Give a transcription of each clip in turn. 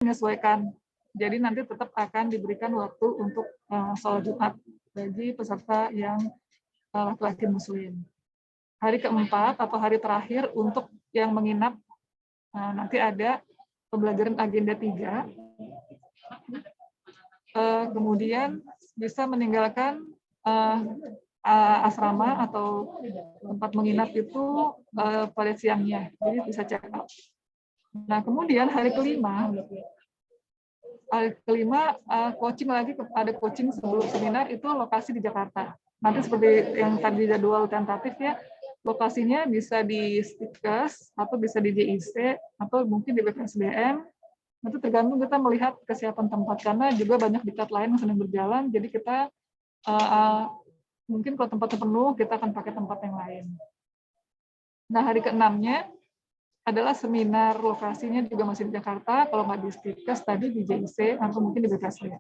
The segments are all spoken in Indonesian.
menyesuaikan. Jadi nanti tetap akan diberikan waktu untuk sholat Jumat bagi peserta yang laki-laki muslim. Hari keempat atau hari terakhir untuk yang menginap, nanti ada pembelajaran agenda 3. Kemudian bisa meninggalkan asrama atau tempat menginap itu pada siangnya, jadi bisa check out. Nah, kemudian hari kelima coaching lagi, ada coaching sebelum seminar itu lokasi di Jakarta. Nanti seperti yang tadi jadwal tentatif ya, lokasinya bisa di Stikes atau bisa di JIC atau mungkin di BPSDM. Itu tergantung kita melihat kesiapan tempat, karena juga banyak diklat lain yang sedang berjalan, jadi kita mungkin kalau tempatnya penuh kita akan pakai tempat yang lain. Nah, hari ke-6-nya adalah seminar, lokasinya juga masih di Jakarta, kalau nggak di Stikes tadi di JIC atau mungkin di BPSDM.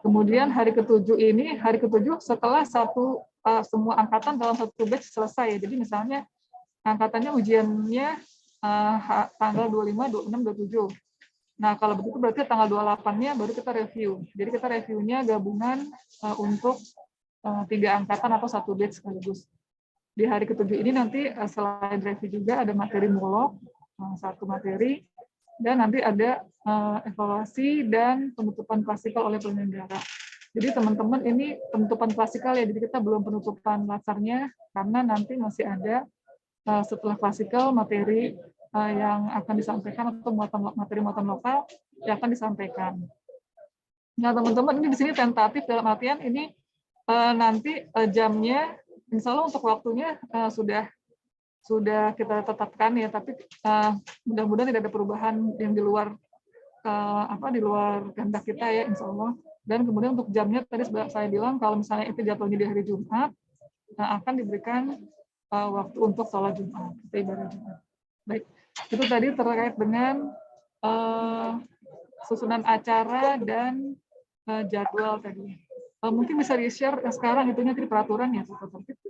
Kemudian hari ke-7 ini, hari ke-7 setelah semua angkatan dalam satu batch selesai. Jadi misalnya angkatannya ujiannya tanggal 25, 26, 27. Nah, kalau begitu berarti tanggal 28-nya baru kita review. Jadi kita reviewnya gabungan untuk 3 angkatan atau satu batch sekaligus. Di hari ke-7 ini nanti selain review juga ada materi mulok, 1 materi, dan nanti ada evaluasi dan penutupan klasikal oleh penyelenggara. Jadi teman-teman ini penutupan klasikal ya, jadi kita belum penutupan latsarnya karena nanti masih ada setelah klasikal materi yang akan disampaikan atau materi muatan lokal yang akan disampaikan. Nah, teman-teman ini di sini tentatif dalam artian ini nanti jamnya, insya Allah untuk waktunya sudah kita tetapkan ya, tapi mudah-mudahan tidak ada perubahan yang di luar di luar kehendak kita ya, insya Allah. Dan kemudian untuk jamnya tadi saya bilang kalau misalnya itu jatuhnya di hari Jumat, akan diberikan waktu untuk sholat Jumat, ibadah Jumat. Baik, itu tadi terkait dengan susunan acara dan jadwal tadi. Mungkin bisa di-share sekarang itunya di peraturan ya, Pak Taufik.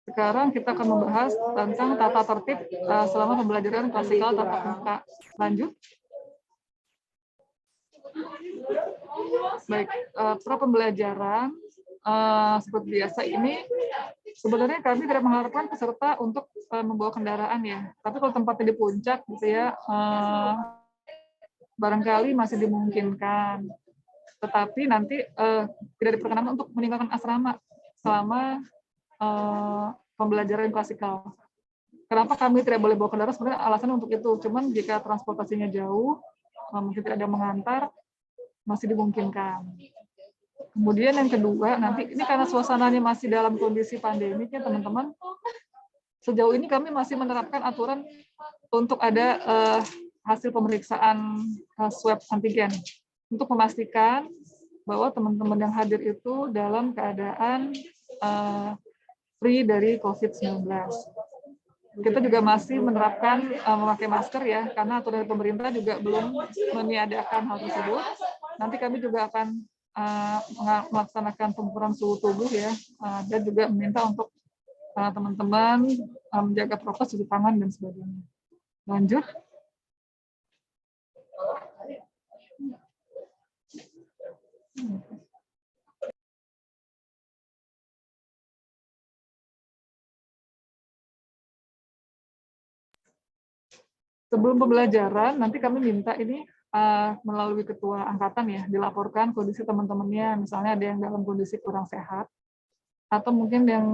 Sekarang kita akan membahas tentang tata tertib selama pembelajaran klasikal tatap muka. Lanjut. Baik, pra pembelajaran seperti biasa ini sebenarnya kami tidak mengharapkan peserta untuk membawa kendaraan ya. Tapi kalau tempatnya di puncak gitu ya, barangkali masih dimungkinkan. Tetapi nanti tidak diperkenankan untuk meninggalkan asrama selama pembelajaran klasikal. Kenapa kami tidak boleh bawa kendaraan? Sebenarnya alasannya untuk itu. Cuman jika transportasinya jauh, mungkin tidak ada mengantar, masih dimungkinkan. Kemudian yang kedua, nanti ini karena suasananya masih dalam kondisi pandemik ya teman-teman, sejauh ini kami masih menerapkan aturan untuk ada hasil pemeriksaan swab antigen untuk memastikan bahwa teman-teman yang hadir itu dalam keadaan free dari COVID-19. Kita juga masih menerapkan memakai masker ya, karena aturan pemerintah juga belum meniadakan hal tersebut. Nanti kami juga akan melaksanakan pengukuran suhu tubuh ya, dan juga meminta untuk teman-teman menjaga prokes, cuci tangan dan sebagainya. Lanjut. Sebelum pembelajaran, nanti kami minta ini melalui ketua angkatan ya, dilaporkan kondisi teman-temannya, misalnya ada yang dalam kondisi kurang sehat, atau mungkin yang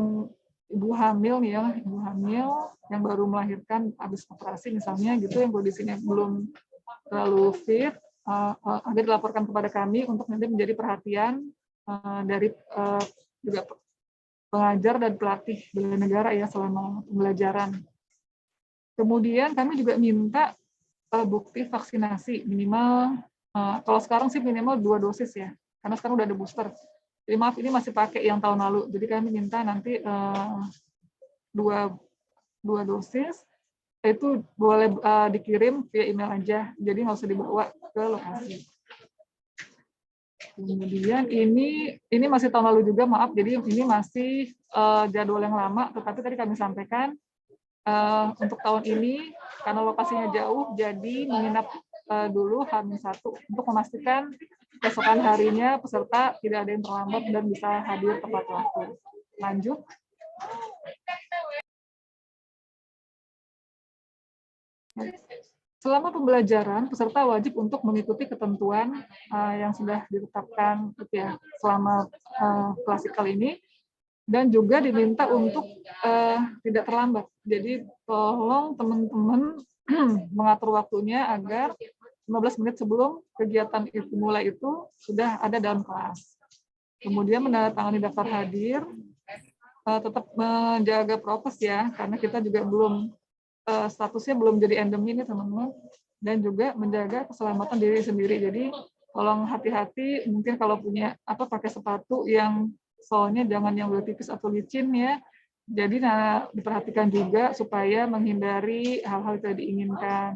ibu hamil nih ya, ibu hamil yang baru melahirkan habis operasi misalnya gitu, yang kondisinya belum terlalu fit, agar dilaporkan kepada kami untuk nanti menjadi perhatian dari juga pengajar dan pelatih bela negara ya selama pembelajaran. Kemudian kami juga minta bukti vaksinasi minimal, kalau sekarang sih minimal 2 dosis ya, karena sekarang udah ada booster. Jadi maaf ini masih pakai yang tahun lalu, jadi kami minta nanti 2 dosis, itu boleh dikirim via email aja, jadi nggak usah dibawa ke lokasi. Kemudian ini masih tahun lalu juga, maaf, jadi ini masih jadwal yang lama, tetapi tadi kami sampaikan untuk tahun ini karena lokasinya jauh, jadi menginap dulu H-1 untuk memastikan keesokan harinya peserta tidak ada yang terlambat dan bisa hadir tepat waktu. Lanjut. Selama pembelajaran, peserta wajib untuk mengikuti ketentuan yang sudah ditetapkan ya, selama klasikal ini, dan juga diminta untuk tidak terlambat. Jadi tolong teman-teman mengatur waktunya agar 15 menit sebelum kegiatan itu mulai itu sudah ada dalam kelas. Kemudian menandatangani daftar hadir, tetap menjaga prokes ya, karena kita juga belum statusnya belum jadi endemi nih teman-teman, dan juga menjaga keselamatan diri sendiri. Jadi tolong hati-hati, mungkin kalau punya pakai sepatu yang soalnya jangan yang udah tipis atau licin ya. Jadi diperhatikan juga supaya menghindari hal-hal yang tidak diinginkan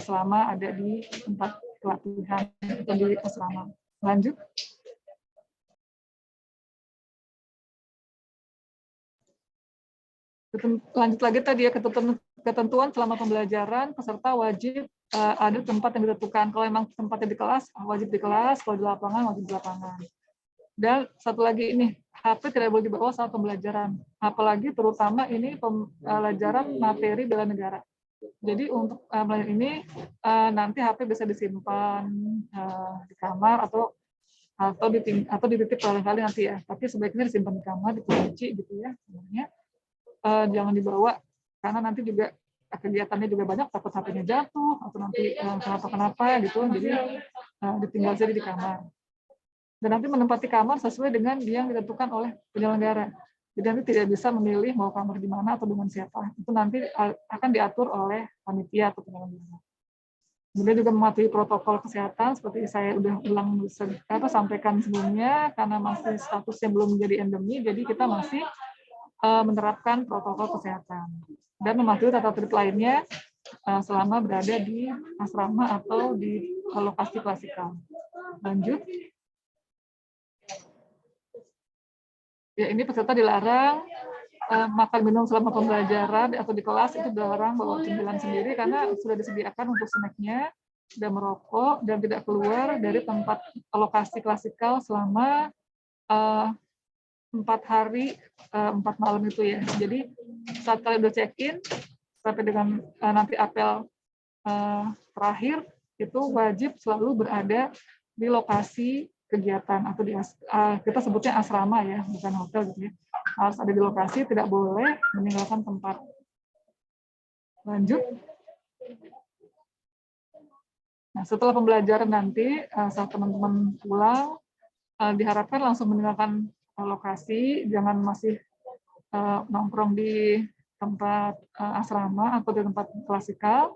selama ada di tempat pelatihan atau di asrama. Lanjut. Lanjut lagi tadi ya, ketentuan selama pembelajaran, peserta wajib ada tempat yang ditentukan. Kalau memang tempatnya di kelas, wajib di kelas, kalau di lapangan, wajib di lapangan. Dan satu lagi ini, HP tidak boleh dibawa saat pembelajaran. Apalagi terutama ini pembelajaran materi bela negara. Jadi untuk ini nanti HP bisa disimpan di kamar atau dititip kali-kali nanti ya. Tapi sebaiknya disimpan di kamar, dikunci gitu ya. Sebenarnya jangan dibawa karena nanti juga kegiatannya juga banyak, takut HP-nya jatuh atau nanti kenapa-kenapa gitu, jadi ditinggal saja di kamar. Dan nanti menempati kamar sesuai dengan yang ditentukan oleh penyelenggara. Jadi nanti tidak bisa memilih mau kamar di mana atau dengan siapa. Itu nanti akan diatur oleh panitia atau penyelenggara. Kemudian juga mematuhi protokol kesehatan seperti saya udah sampaikan sebelumnya, karena masih statusnya belum menjadi endemi, jadi kita masih menerapkan protokol kesehatan dan mematuhi tata tertib lainnya selama berada di asrama atau di lokasi klasikal. Lanjut. Ya, ini peserta dilarang makan minum selama pembelajaran atau di kelas, itu dilarang bawa cemilan sendiri karena sudah disediakan untuk snacknya, tidak merokok dan tidak keluar dari tempat lokasi klasikal selama 4 hari 4 malam itu ya. Jadi saat kalian udah check-in sampai dengan nanti apel terakhir, itu wajib selalu berada di lokasi kegiatan atau kita sebutnya asrama ya, bukan hotel gitu ya. Harus ada di lokasi, tidak boleh meninggalkan tempat. Lanjut. Nah, setelah pembelajaran nanti saat teman-teman pulang, diharapkan langsung meninggalkan lokasi, jangan masih nongkrong di tempat asrama atau di tempat klasikal.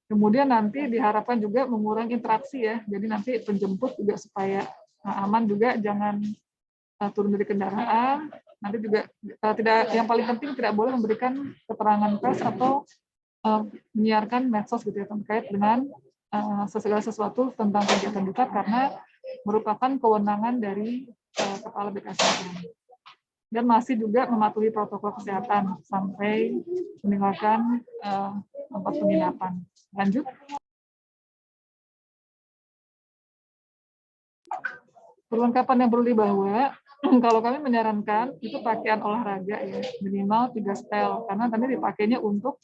Kemudian nanti diharapkan juga mengurangi interaksi ya, jadi nanti penjemput juga supaya aman juga, jangan turun dari kendaraan. Nanti juga yang paling penting tidak boleh memberikan keterangan pers atau menyiarkan medsos gitu ya, terkait dengan segala sesuatu tentang kegiatan kita, karena merupakan kewenangan dari Kepala BKSDM. Dan masih juga mematuhi protokol kesehatan sampai meninggalkan tempat penginapan. Lanjut. Perlengkapan yang perlu dibawa, kalau kami menyarankan itu pakaian olahraga ya, minimal 3 setel, karena tadi dipakainya untuk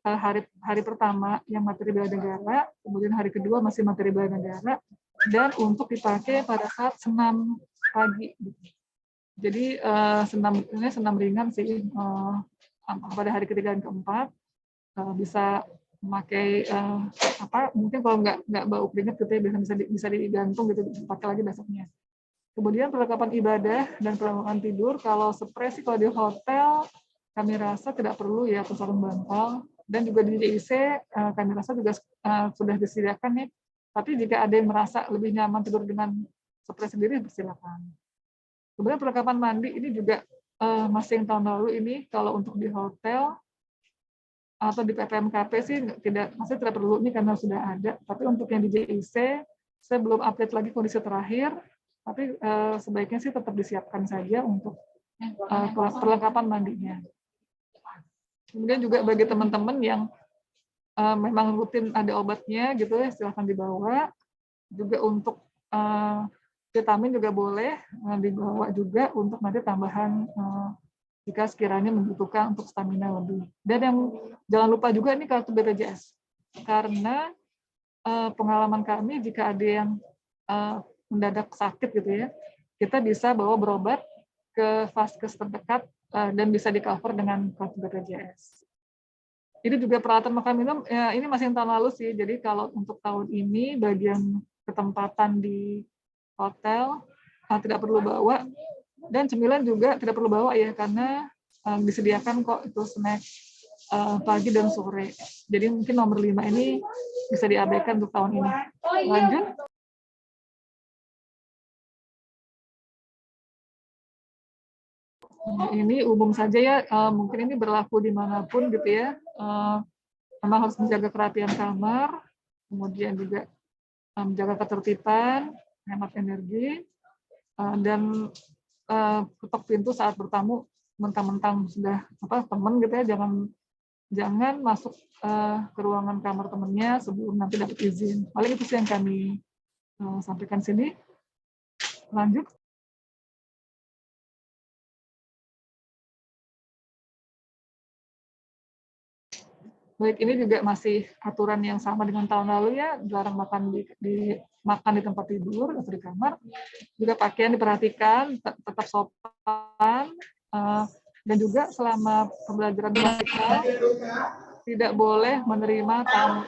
hari pertama yang materi bela negara, kemudian hari kedua masih materi bela negara, dan untuk dipakai pada saat senam pagi. Jadi senam ringan sih, pada hari ketiga dan keempat bisa memakai mungkin kalau nggak bau keringat gitu ya, bisa digantung gitu, pakai lagi besoknya. Kemudian perlengkapan ibadah dan perlengkapan tidur, kalau spray sih kalau di hotel kami rasa tidak perlu ya, atau sarung bantal. Dan juga di JIC kami rasa juga sudah disediakan nih. Tapi jika ada yang merasa lebih nyaman tidur dengan spray sendiri, silakan. Kemudian perlengkapan mandi ini juga masih yang tahun lalu ini, kalau untuk di hotel atau di PPMKP sih masih tidak perlu ini karena sudah ada. Tapi untuk yang di JIC, saya belum update lagi kondisi terakhir, tapi sebaiknya sih tetap disiapkan saja untuk perlengkapan mandinya. Kemudian juga bagi teman-teman yang memang rutin ada obatnya gitu ya, silahkan dibawa. Juga untuk vitamin juga boleh dibawa juga untuk nanti tambahan jika sekiranya membutuhkan untuk stamina lebih. Dan yang jangan lupa juga ini kartu BPJS. Karena pengalaman kami jika ada yang mendadak sakit gitu ya, kita bisa bawa berobat ke vaskes terdekat dan bisa di-cover dengan kartu BPJS. Ini juga peralatan makan minum, ya ini masih yang tahun lalu sih, jadi kalau untuk tahun ini bagian ketempatan di hotel tidak perlu bawa, dan cemilan juga tidak perlu bawa ya, karena disediakan kok itu snack pagi dan sore. Jadi mungkin nomor 5 ini bisa diabaikan untuk tahun ini. Lanjut. Ini umum saja ya, mungkin ini berlaku dimanapun gitu ya. Memang harus menjaga kerapian kamar, kemudian juga menjaga ketertiban, hemat energi, dan ketok pintu saat bertamu. Mentang-mentang sudah teman gitu ya, jangan masuk ke ruangan kamar temannya sebelum nanti dapat izin. Paling itu sih yang kami sampaikan sini. Lanjut. Baik, ini juga masih aturan yang sama dengan tahun lalu ya, dilarang makan makan di tempat tidur atau di kamar. Juga pakaian diperhatikan, tetap sopan, dan juga selama pembelajaran klasikal tidak boleh menerima tamu.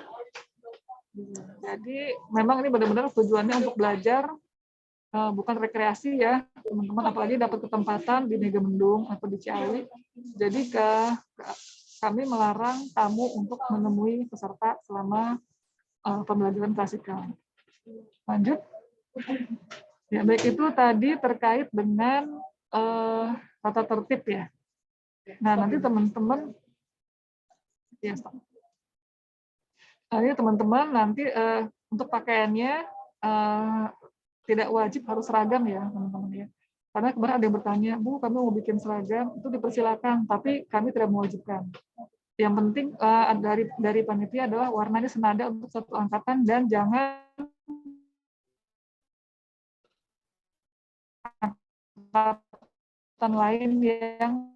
Jadi memang ini benar-benar tujuannya untuk belajar, bukan rekreasi ya, teman-teman, apalagi dapat kesempatan di Megamendung atau di Ciawi. Jadi kami melarang tamu untuk menemui peserta selama pembelajaran klasikal. Lanjut. Ya, baik, itu tadi terkait dengan tata tertib ya. Nah, nanti teman-teman ya, ini teman-teman nanti untuk pakaiannya tidak wajib harus seragam ya, teman-teman ya. Karena kemarin ada yang bertanya, Bu, kami mau bikin seragam, itu dipersilakan, tapi kami tidak mewajibkan. Yang penting dari panitia adalah warnanya senada untuk satu angkatan dan jangan angkatan lain yang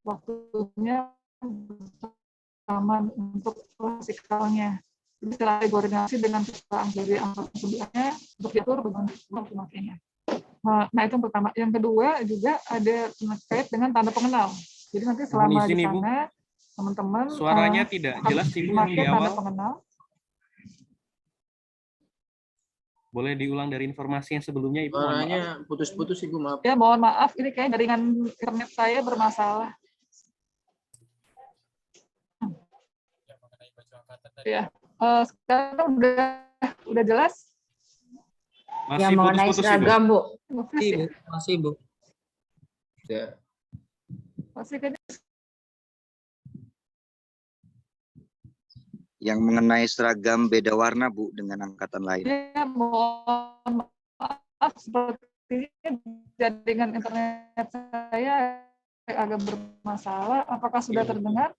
waktunya sama untuk klasikalnya. Jadi setelah koordinasi dengan dari angkatan sebelumnya untuk diatur bagaimana pemakainya. Nah, itu yang pertama. Yang kedua juga ada terkait dengan tanda pengenal. Jadi nanti selama di sana teman-teman suaranya tidak jelas Ibu yang di awal. Tanda pengenal. Boleh diulang dari informasi yang sebelumnya Ibu? Suaranya putus-putus Ibu, maaf. Ya, mohon maaf, ini kayak jaringan internet saya bermasalah. Ya, sekarang udah jelas? Masih yang mengenai putus-putus seragam, Bu. Masih, Bu. Ya. Masih kan? Yang mengenai seragam beda warna, Bu, dengan angkatan lain. Ya, mohon maaf, sepertinya jaringan internet saya agak bermasalah. Apakah sudah terdengar?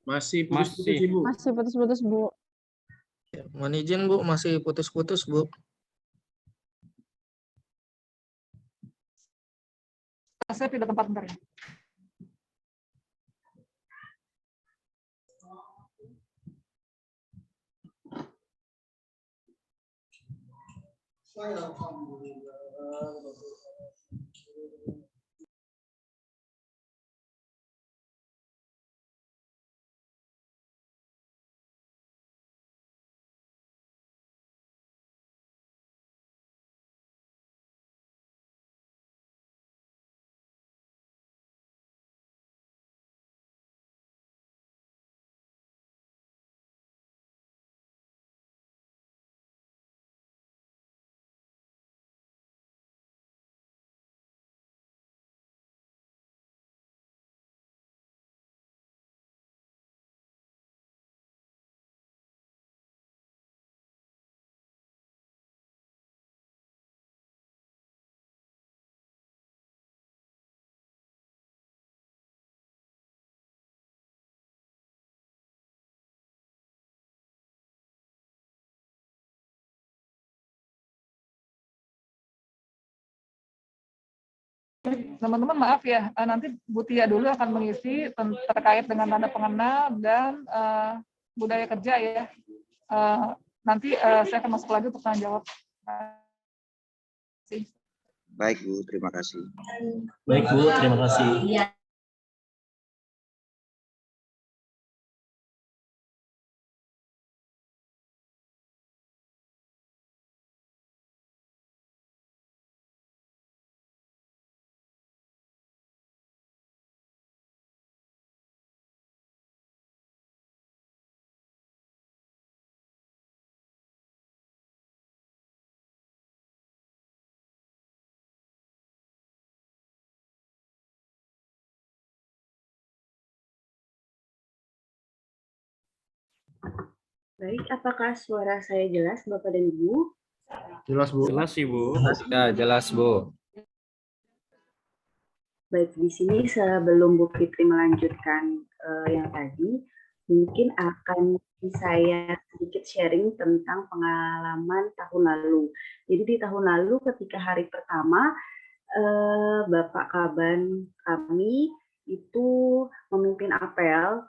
Masih putus-putus, Ibu. Masih putus-putus, Bu. Ya, mohon izin, Bu, masih putus-putus, Bu. Saya pindah tempat bentar ya. Alhamdulillah. Teman-teman maaf ya, nanti Bu Tia dulu akan mengisi terkait dengan tanda pengenal dan budaya kerja ya. Nanti saya akan masuk lagi untuk tanya jawab. Baik Bu, terima kasih. Baik Bu, terima kasih. Baik, apakah suara saya jelas, Bapak dan Ibu? Jelas, Bu. Jelas sih, Bu. Ya, jelas, Bu. Baik, di sini sebelum Bu Fitri melanjutkan yang tadi, mungkin akan saya sedikit sharing tentang pengalaman tahun lalu. Jadi di tahun lalu ketika hari pertama, Bapak Kaban kami itu memimpin apel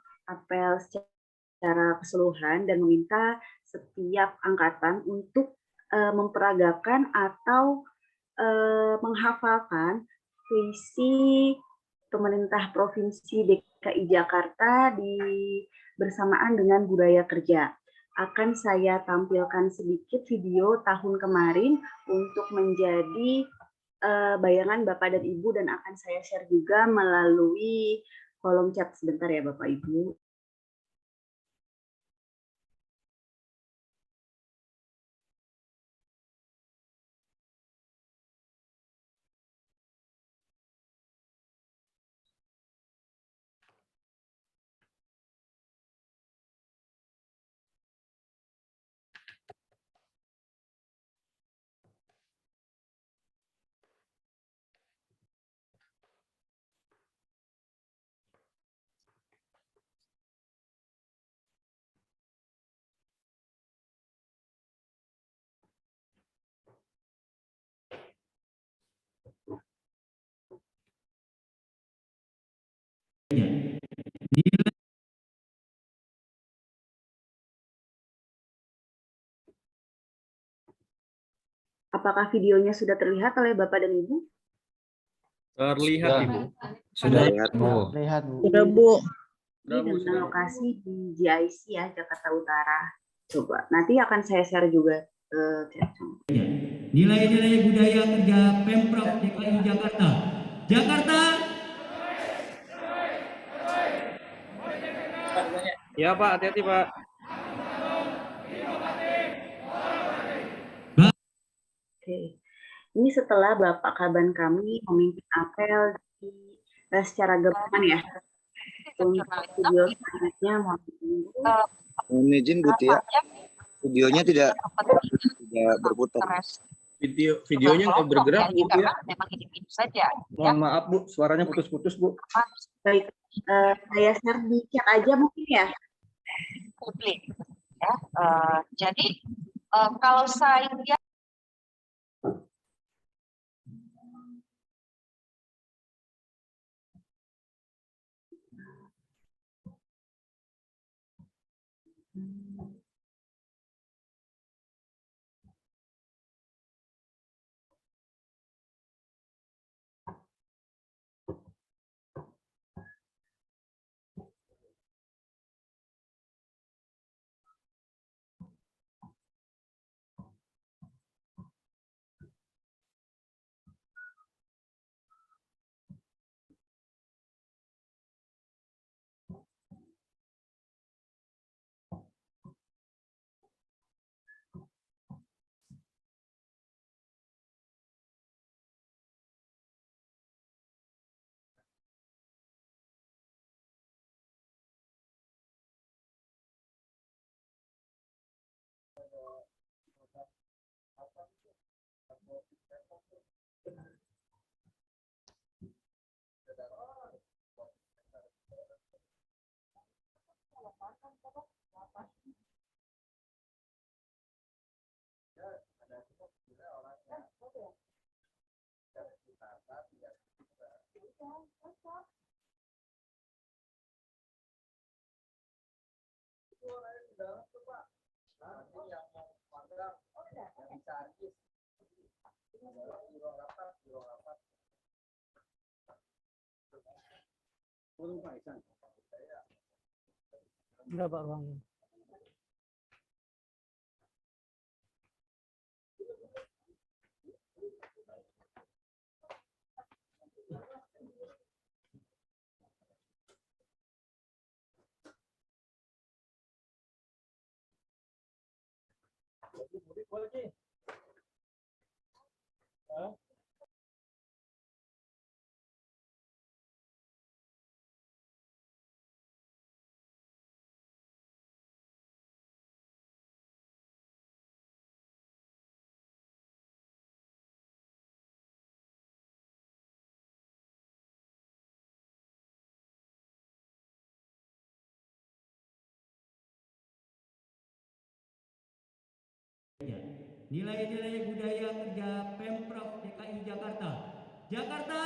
secara keseluruhan dan meminta setiap angkatan untuk memperagakan atau menghafalkan puisi pemerintah Provinsi DKI Jakarta bersamaan dengan budaya kerja. Akan saya tampilkan sedikit video tahun kemarin untuk menjadi bayangan Bapak dan Ibu, dan akan saya share juga melalui kolom chat sebentar ya Bapak Ibu. Apakah videonya sudah terlihat oleh Bapak dan Ibu? Terlihat, Ibu. Sudah, Terlihat, Bu. Lihat, Bu. Sudah, Bu. Ini dengan lokasi di GIC ya, Jakarta Utara. Coba, nanti akan saya share juga chat. Nilai-nilai budaya kerja Pemprov DKI Jakarta. Jakarta. Ya, Pak. Hati-hati, Pak. Oke, ini setelah Bapak Kaban kami memimpin apel secara gabungan ya. Untuk video selanjutnya mohon ditunggu. Mohon izin Bu Tia, videonya tidak berputar. Videonya nggak bergerak, Bu. Ya. Memang itu saja. Mohon maaf, Bu. Suaranya putus-putus, Bu. Baik, saya share di chat aja mungkin ya. Publik. Ya, jadi kalau saya Berapa ruangnya? Nilai-nilai budaya kerja Pemprov DKI Jakarta. Jakarta.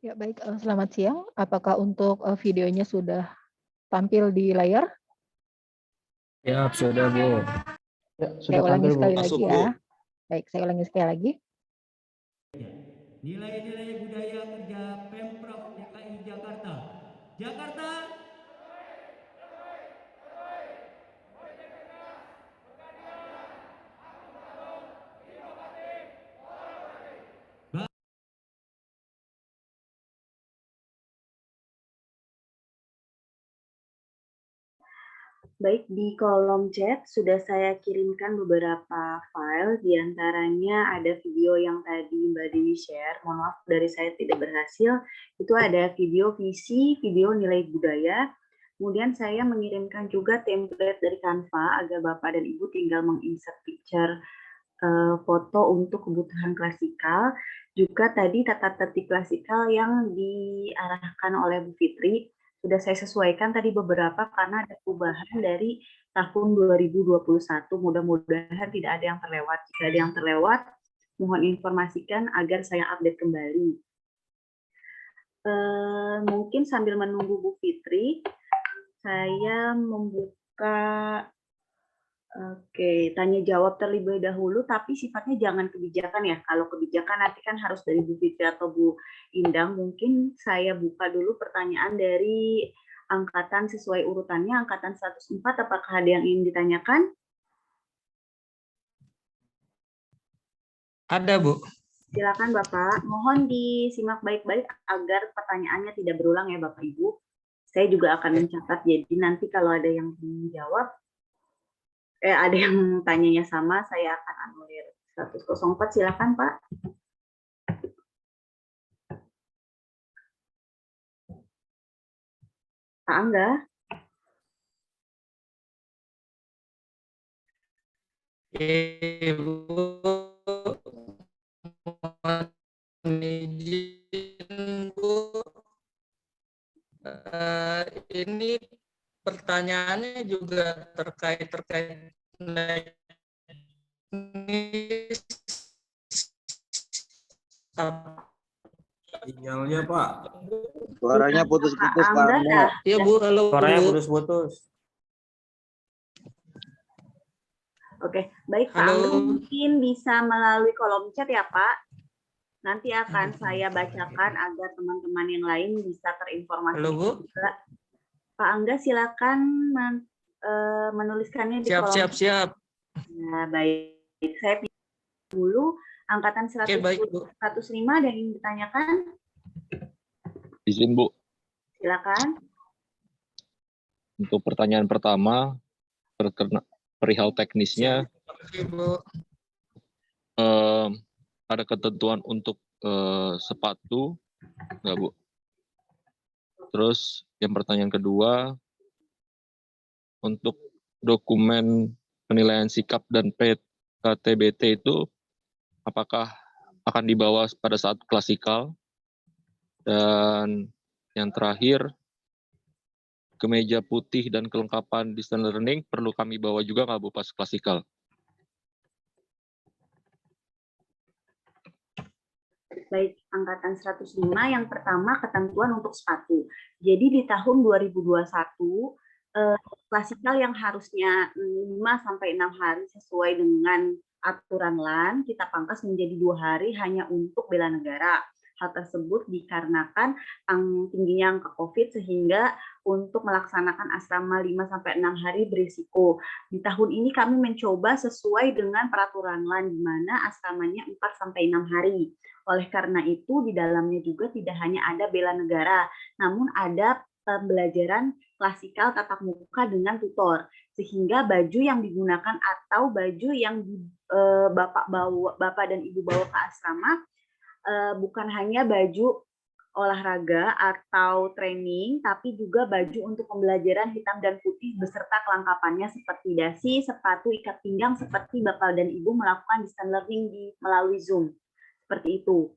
Ya, baik. Selamat siang. Apakah untuk videonya sudah tampil di layar? Ya, sudah, Bu. Ya, Saya ulangi sekali lagi Masuk, Bu. ya. Baik, saya ulangi sekali lagi. Nilai-nilai budaya kerja Pemprov DKI Jakarta. Jakarta. Baik, di kolom chat sudah saya kirimkan beberapa file, diantaranya ada video yang tadi Mbak Dewi share, mohon maaf dari saya tidak berhasil, itu ada video visi, video nilai budaya, kemudian saya mengirimkan juga template dari Canva agar Bapak dan Ibu tinggal menginsert picture foto untuk kebutuhan klasikal, juga tadi tata tertib klasikal yang diarahkan oleh Bu Fitri, sudah saya sesuaikan tadi beberapa karena ada perubahan dari tahun 2021. Mudah-mudahan tidak ada yang terlewat. Jika ada yang terlewat, mohon informasikan agar saya update kembali. Mungkin sambil menunggu Bu Fitri, saya membuka tanya jawab terlebih dahulu, tapi sifatnya jangan kebijakan ya. Kalau kebijakan nanti kan harus dari Bu Fitri atau Bu Indang. Mungkin saya buka dulu pertanyaan dari angkatan sesuai urutannya. Angkatan 104, apakah ada yang ingin ditanyakan? Ada, Bu. Silakan Bapak. Mohon disimak baik-baik agar pertanyaannya tidak berulang ya Bapak Ibu. Saya juga akan mencatat, jadi nanti kalau ada yang menjawab, ada yang tanyanya sama, saya akan anulir. 104, silakan Pak. Pak Angga. Ibu, mohon izin Bu. Ini pertanyaannya juga terkait teknis. Sinyalnya Pak. Suaranya putus-putus, Pak Angga Angga. dah. Iya Bu, halo Suaranya Bu. putus-putus. Oke, baik Pak Halo. Angga mungkin bisa melalui kolom chat ya Pak. Nanti akan saya bacakan agar teman-teman yang lain bisa terinformasi Halo Bu. juga. Pak Angga silakan menuliskannya di Siap, kolom siap, chat. siap. Nah, baik. Saya pilih dulu angkatan Oke, baik Bu. 105 dan ingin ditanyakan. Izin Bu, Silakan. untuk pertanyaan pertama perihal teknisnya Oke Bu. ada ketentuan untuk sepatu nggak Bu? Terus yang pertanyaan kedua, untuk dokumen penilaian sikap dan PKTBT itu apakah akan dibawa pada saat klasikal? Dan yang terakhir, kemeja putih dan kelengkapan distance learning perlu kami bawa juga nggak Bu pas klasikal? Baik, angkatan 105 yang pertama ketentuan untuk sepatu. Jadi di tahun 2021 klasikal yang harusnya 5 sampai 6 hari sesuai dengan aturan LAN kita pangkas menjadi 2 hari hanya untuk bela negara. Hal tersebut dikarenakan tingginya angka COVID sehingga untuk melaksanakan asrama 5 sampai 6 hari berisiko. Di tahun ini kami mencoba sesuai dengan peraturan LAN di mana asramanya 4 sampai 6 hari. Oleh karena itu di dalamnya juga tidak hanya ada bela negara, namun ada pembelajaran klasikal tatap muka dengan tutor, sehingga baju yang digunakan atau baju yang bapak dan ibu bawa ke asrama bukan hanya baju olahraga atau training, tapi juga baju untuk pembelajaran hitam dan putih beserta kelengkapannya seperti dasi, sepatu, ikat pinggang seperti bapak dan ibu melakukan distance learning melalui Zoom. Seperti itu.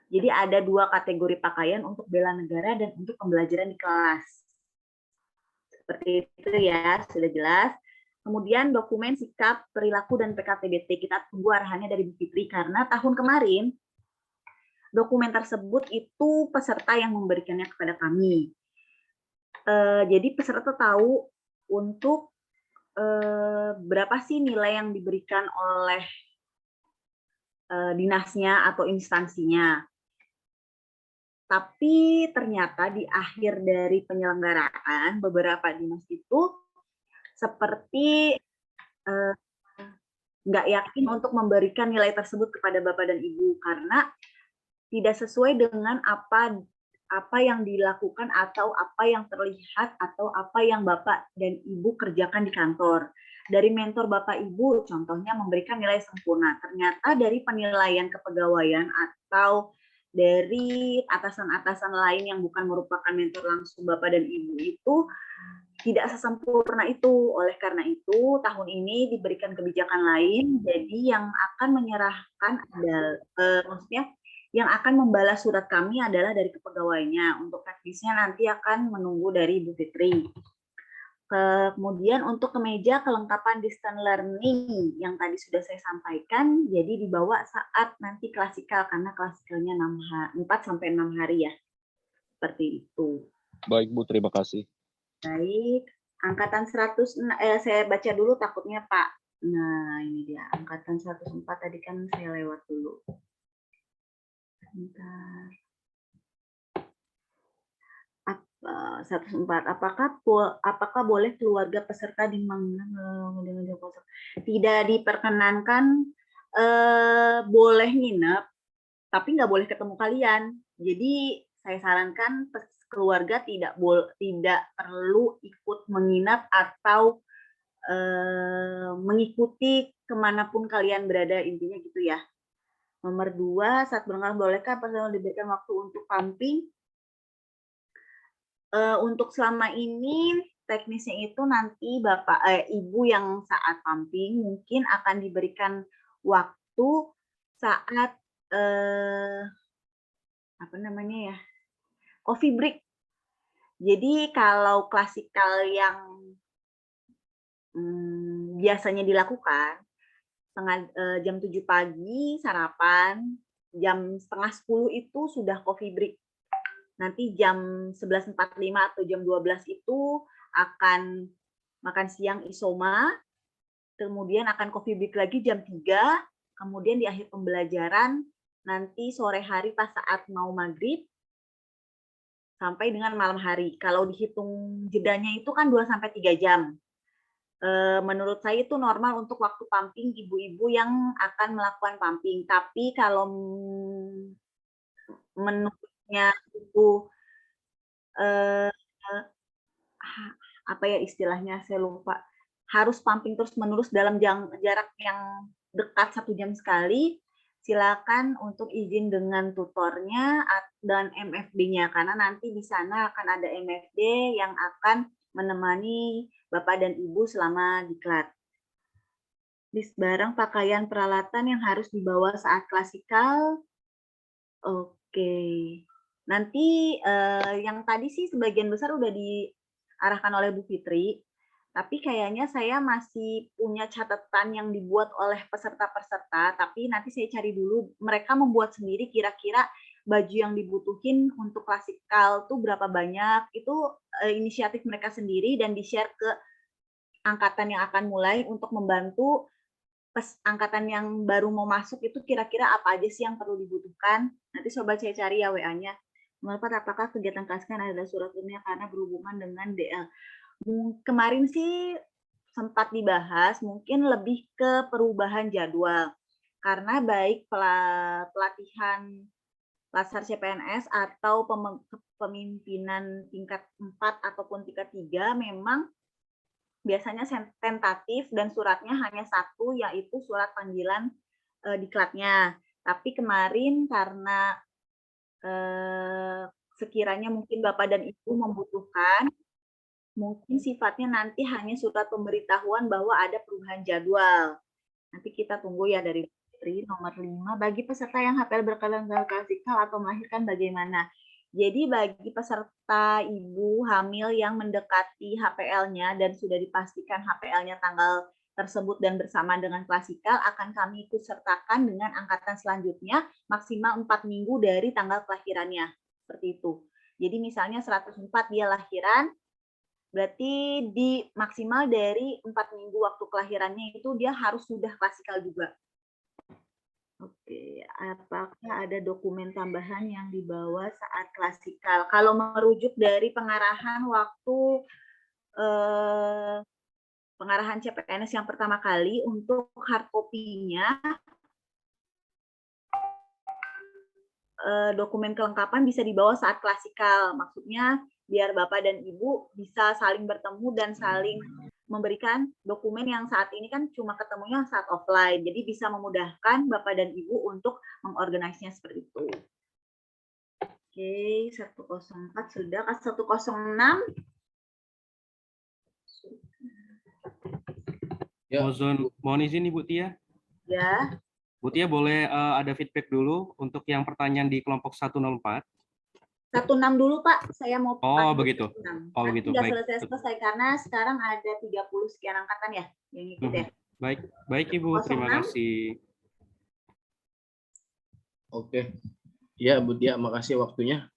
Jadi ada 2 kategori pakaian untuk bela negara dan untuk pembelajaran di kelas. Seperti itu ya, sudah jelas. Kemudian dokumen sikap, perilaku, dan PKTBT. Kita tunggu arahannya dari Bu Fitri, karena tahun kemarin dokumen tersebut itu peserta yang memberikannya kepada kami. Jadi peserta tahu untuk berapa sih nilai yang diberikan oleh dinasnya atau instansinya. Tapi ternyata di akhir dari penyelenggaraan beberapa dinas itu seperti nggak yakin untuk memberikan nilai tersebut kepada Bapak dan Ibu karena tidak sesuai dengan apa yang dilakukan atau apa yang terlihat atau apa yang Bapak dan Ibu kerjakan di kantor. Dari mentor Bapak Ibu, contohnya memberikan nilai sempurna. Ternyata dari penilaian kepegawaian atau dari atasan-atasan lain yang bukan merupakan mentor langsung Bapak dan Ibu itu tidak sesempurna itu. Oleh karena itu, tahun ini diberikan kebijakan lain, jadi yang akan menyerahkan adalah, maksudnya yang akan membalas surat kami adalah dari kepegawainya. Untuk teknisnya nanti akan menunggu dari Bu Fitri. Kemudian untuk kemeja kelengkapan distance learning yang tadi sudah saya sampaikan, jadi dibawa saat nanti klasikal karena klasikalnya 4 sampai 6 hari ya. Seperti itu. Baik Bu, terima kasih. Baik, angkatan 100 saya baca dulu takutnya Pak. Nah, ini dia angkatan 104 tadi kan saya lewat dulu. Bentar. 104. Apakah boleh keluarga peserta tidak diperkenankan boleh nginep, tapi nggak boleh ketemu kalian. Jadi saya sarankan keluarga tidak perlu ikut menginap atau mengikuti kemanapun kalian berada, intinya gitu ya. Nomor 2, saat berangkat bolehkah personel diberikan waktu untuk pumping? Untuk selama ini teknisnya itu nanti Bapak Ibu yang saat pumping mungkin akan diberikan waktu saat apa namanya ya, coffee break. Jadi kalau klasikal yang biasanya dilakukan jam 7 pagi sarapan, jam setengah 10 itu sudah coffee break. Nanti jam 11.45 atau jam 12 itu akan makan siang isoma, kemudian akan coffee break lagi jam 3, kemudian di akhir pembelajaran nanti sore hari pas saat mau maghrib sampai dengan malam hari. Kalau dihitung jedanya itu kan 2-3 jam. Menurut saya itu normal untuk waktu pumping ibu-ibu yang akan melakukan pumping. Tapi kalau menurutnya itu apa ya istilahnya, saya lupa, harus pumping terus-menerus dalam jarak yang dekat 1 jam sekali, silakan untuk izin dengan tutornya dan MFD-nya, karena nanti di sana akan ada MFD yang akan menemani Bapak dan Ibu selama diklat. List barang, pakaian, peralatan yang harus dibawa saat klasikal. Oke. Nanti yang tadi sih sebagian besar udah diarahkan oleh Bu Fitri, tapi kayaknya saya masih punya catatan yang dibuat oleh peserta-peserta, tapi nanti saya cari dulu mereka membuat sendiri kira-kira baju yang dibutuhin untuk klasikal tuh berapa banyak. Itu inisiatif mereka sendiri dan di-share ke angkatan yang akan mulai untuk membantu angkatan yang baru mau masuk itu kira-kira apa aja sih yang perlu dibutuhkan. Nanti coba saya cari ya WA-nya. Bapak, apakah kegiatan klasikal adalah surat ilmiah karena berhubungan dengan DL? Kemarin sih sempat dibahas, mungkin lebih ke perubahan jadwal. Karena baik pelatihan Latsar CPNS atau kepemimpinan tingkat 4 ataupun tingkat 3 memang biasanya tentatif dan suratnya hanya 1, yaitu surat panggilan diklatnya. Tapi kemarin karena sekiranya mungkin Bapak dan Ibu membutuhkan, mungkin sifatnya nanti hanya surat pemberitahuan bahwa ada perubahan jadwal. Nanti kita tunggu ya dari Fitri. Nomor 5, bagi peserta yang HPL berkelanjutan klasikal atau melahirkan bagaimana? Jadi bagi peserta ibu hamil yang mendekati HPL-nya dan sudah dipastikan HPL-nya tanggal tersebut dan bersamaan dengan klasikal, akan kami ikut sertakan dengan angkatan selanjutnya maksimal 4 minggu dari tanggal kelahirannya. Seperti itu. Jadi misalnya 104 dia lahiran, berarti di maksimal dari 4 minggu waktu kelahirannya itu dia harus sudah klasikal juga. Oke, apakah ada dokumen tambahan yang dibawa saat klasikal? Kalau merujuk dari pengarahan waktu pengarahan CPNS yang pertama kali untuk hard copy-nya, dokumen kelengkapan bisa dibawa saat klasikal. Maksudnya biar Bapak dan Ibu bisa saling bertemu dan saling memberikan dokumen yang saat ini kan cuma ketemunya saat offline. Jadi bisa memudahkan Bapak dan Ibu untuk mengorganisasinya seperti itu. Oke, 104 sudah. 106. Ya. Mohon izin Ibu Tia. Ya. Bu Tia boleh ada feedback dulu untuk yang pertanyaan di kelompok 104. 16 dulu Pak, saya mau. Oh begitu. 16. Oh begitu. Tidak Baik. selesai karena sekarang ada 30 sekian angkatan ya yang ikut ya. Baik, baik Ibu, terima kasih. Oke, ya Bu Tia, makasih waktunya.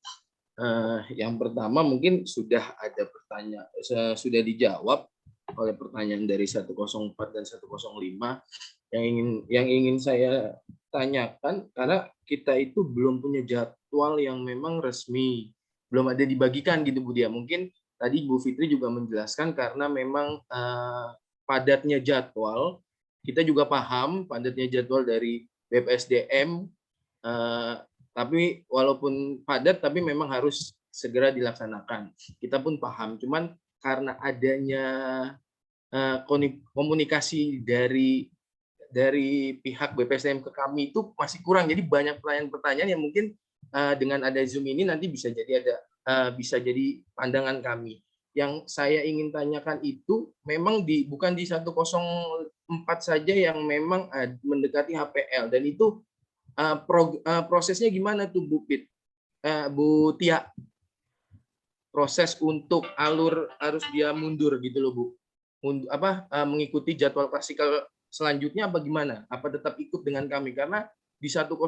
Yang pertama mungkin sudah ada pertanyaan, sudah dijawab oleh pertanyaan dari 104 dan 105 yang ingin saya tanyakan, karena kita itu belum punya jadwal yang memang resmi, belum ada dibagikan gitu Bu Dia. Mungkin tadi Bu Fitri juga menjelaskan karena memang padatnya jadwal, kita juga paham padatnya jadwal dari BPSDM, tapi walaupun padat tapi memang harus segera dilaksanakan. Kita pun paham, cuman karena adanya komunikasi dari pihak BPSDM ke kami itu masih kurang, jadi banyak pertanyaan-pertanyaan yang mungkin dengan ada Zoom ini nanti bisa jadi ada bisa jadi pandangan kami. Yang saya ingin tanyakan itu memang bukan di 104 saja yang memang mendekati HPL, dan itu prosesnya gimana tuh Bu Pit, Bu Tia? Proses untuk alur harus dia mundur gitu loh Bu. Mengikuti jadwal klasikal selanjutnya apa gimana? Apa tetap ikut dengan kami? Karena di 106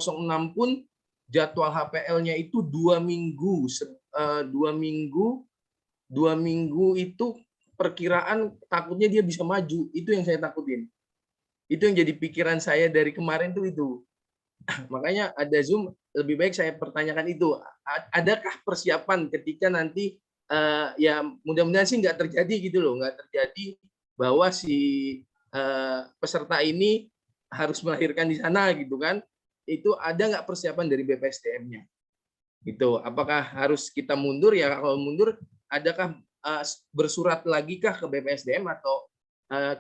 pun jadwal HPL-nya itu 2 minggu. 2 minggu itu perkiraan takutnya dia bisa maju. Itu yang saya takutin. Itu yang jadi pikiran saya dari kemarin tuh itu. Makanya ada Zoom, lebih baik saya pertanyakan itu. Adakah persiapan ketika nanti ya mudah-mudahan sih nggak terjadi gitu loh, nggak terjadi bahwa si peserta ini harus melahirkan di sana gitu kan? Itu ada nggak persiapan dari BPSDM-nya? Gitu. Apakah harus kita mundur ya? Kalau mundur, adakah bersurat lagi kah ke BPSDM atau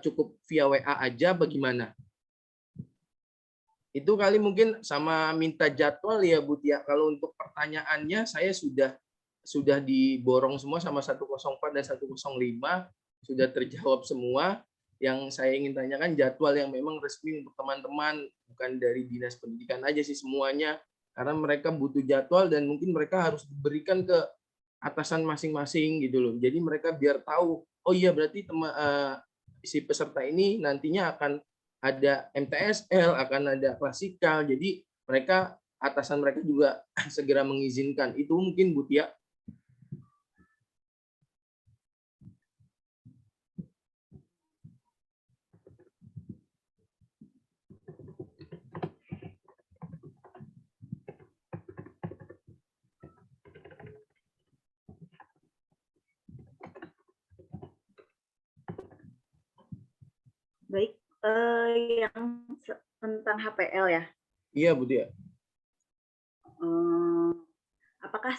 cukup via WA aja? Bagaimana? Itu kali mungkin sama minta jadwal ya Bu Tia. Kalau untuk pertanyaannya saya sudah diborong semua sama 104 dan 105, sudah terjawab semua. Yang saya ingin tanyakan jadwal yang memang resmi untuk teman-teman, bukan dari Dinas Pendidikan aja sih semuanya, karena mereka butuh jadwal dan mungkin mereka harus diberikan ke atasan masing-masing gitu loh. Jadi mereka biar tahu, oh iya berarti si peserta ini nantinya akan ada MTSL, akan ada klasikal, jadi mereka atasan mereka juga segera mengizinkan. Itu mungkin Bu Tia. Baik, yang tentang HPL ya. Iya Bu Tia. Apakah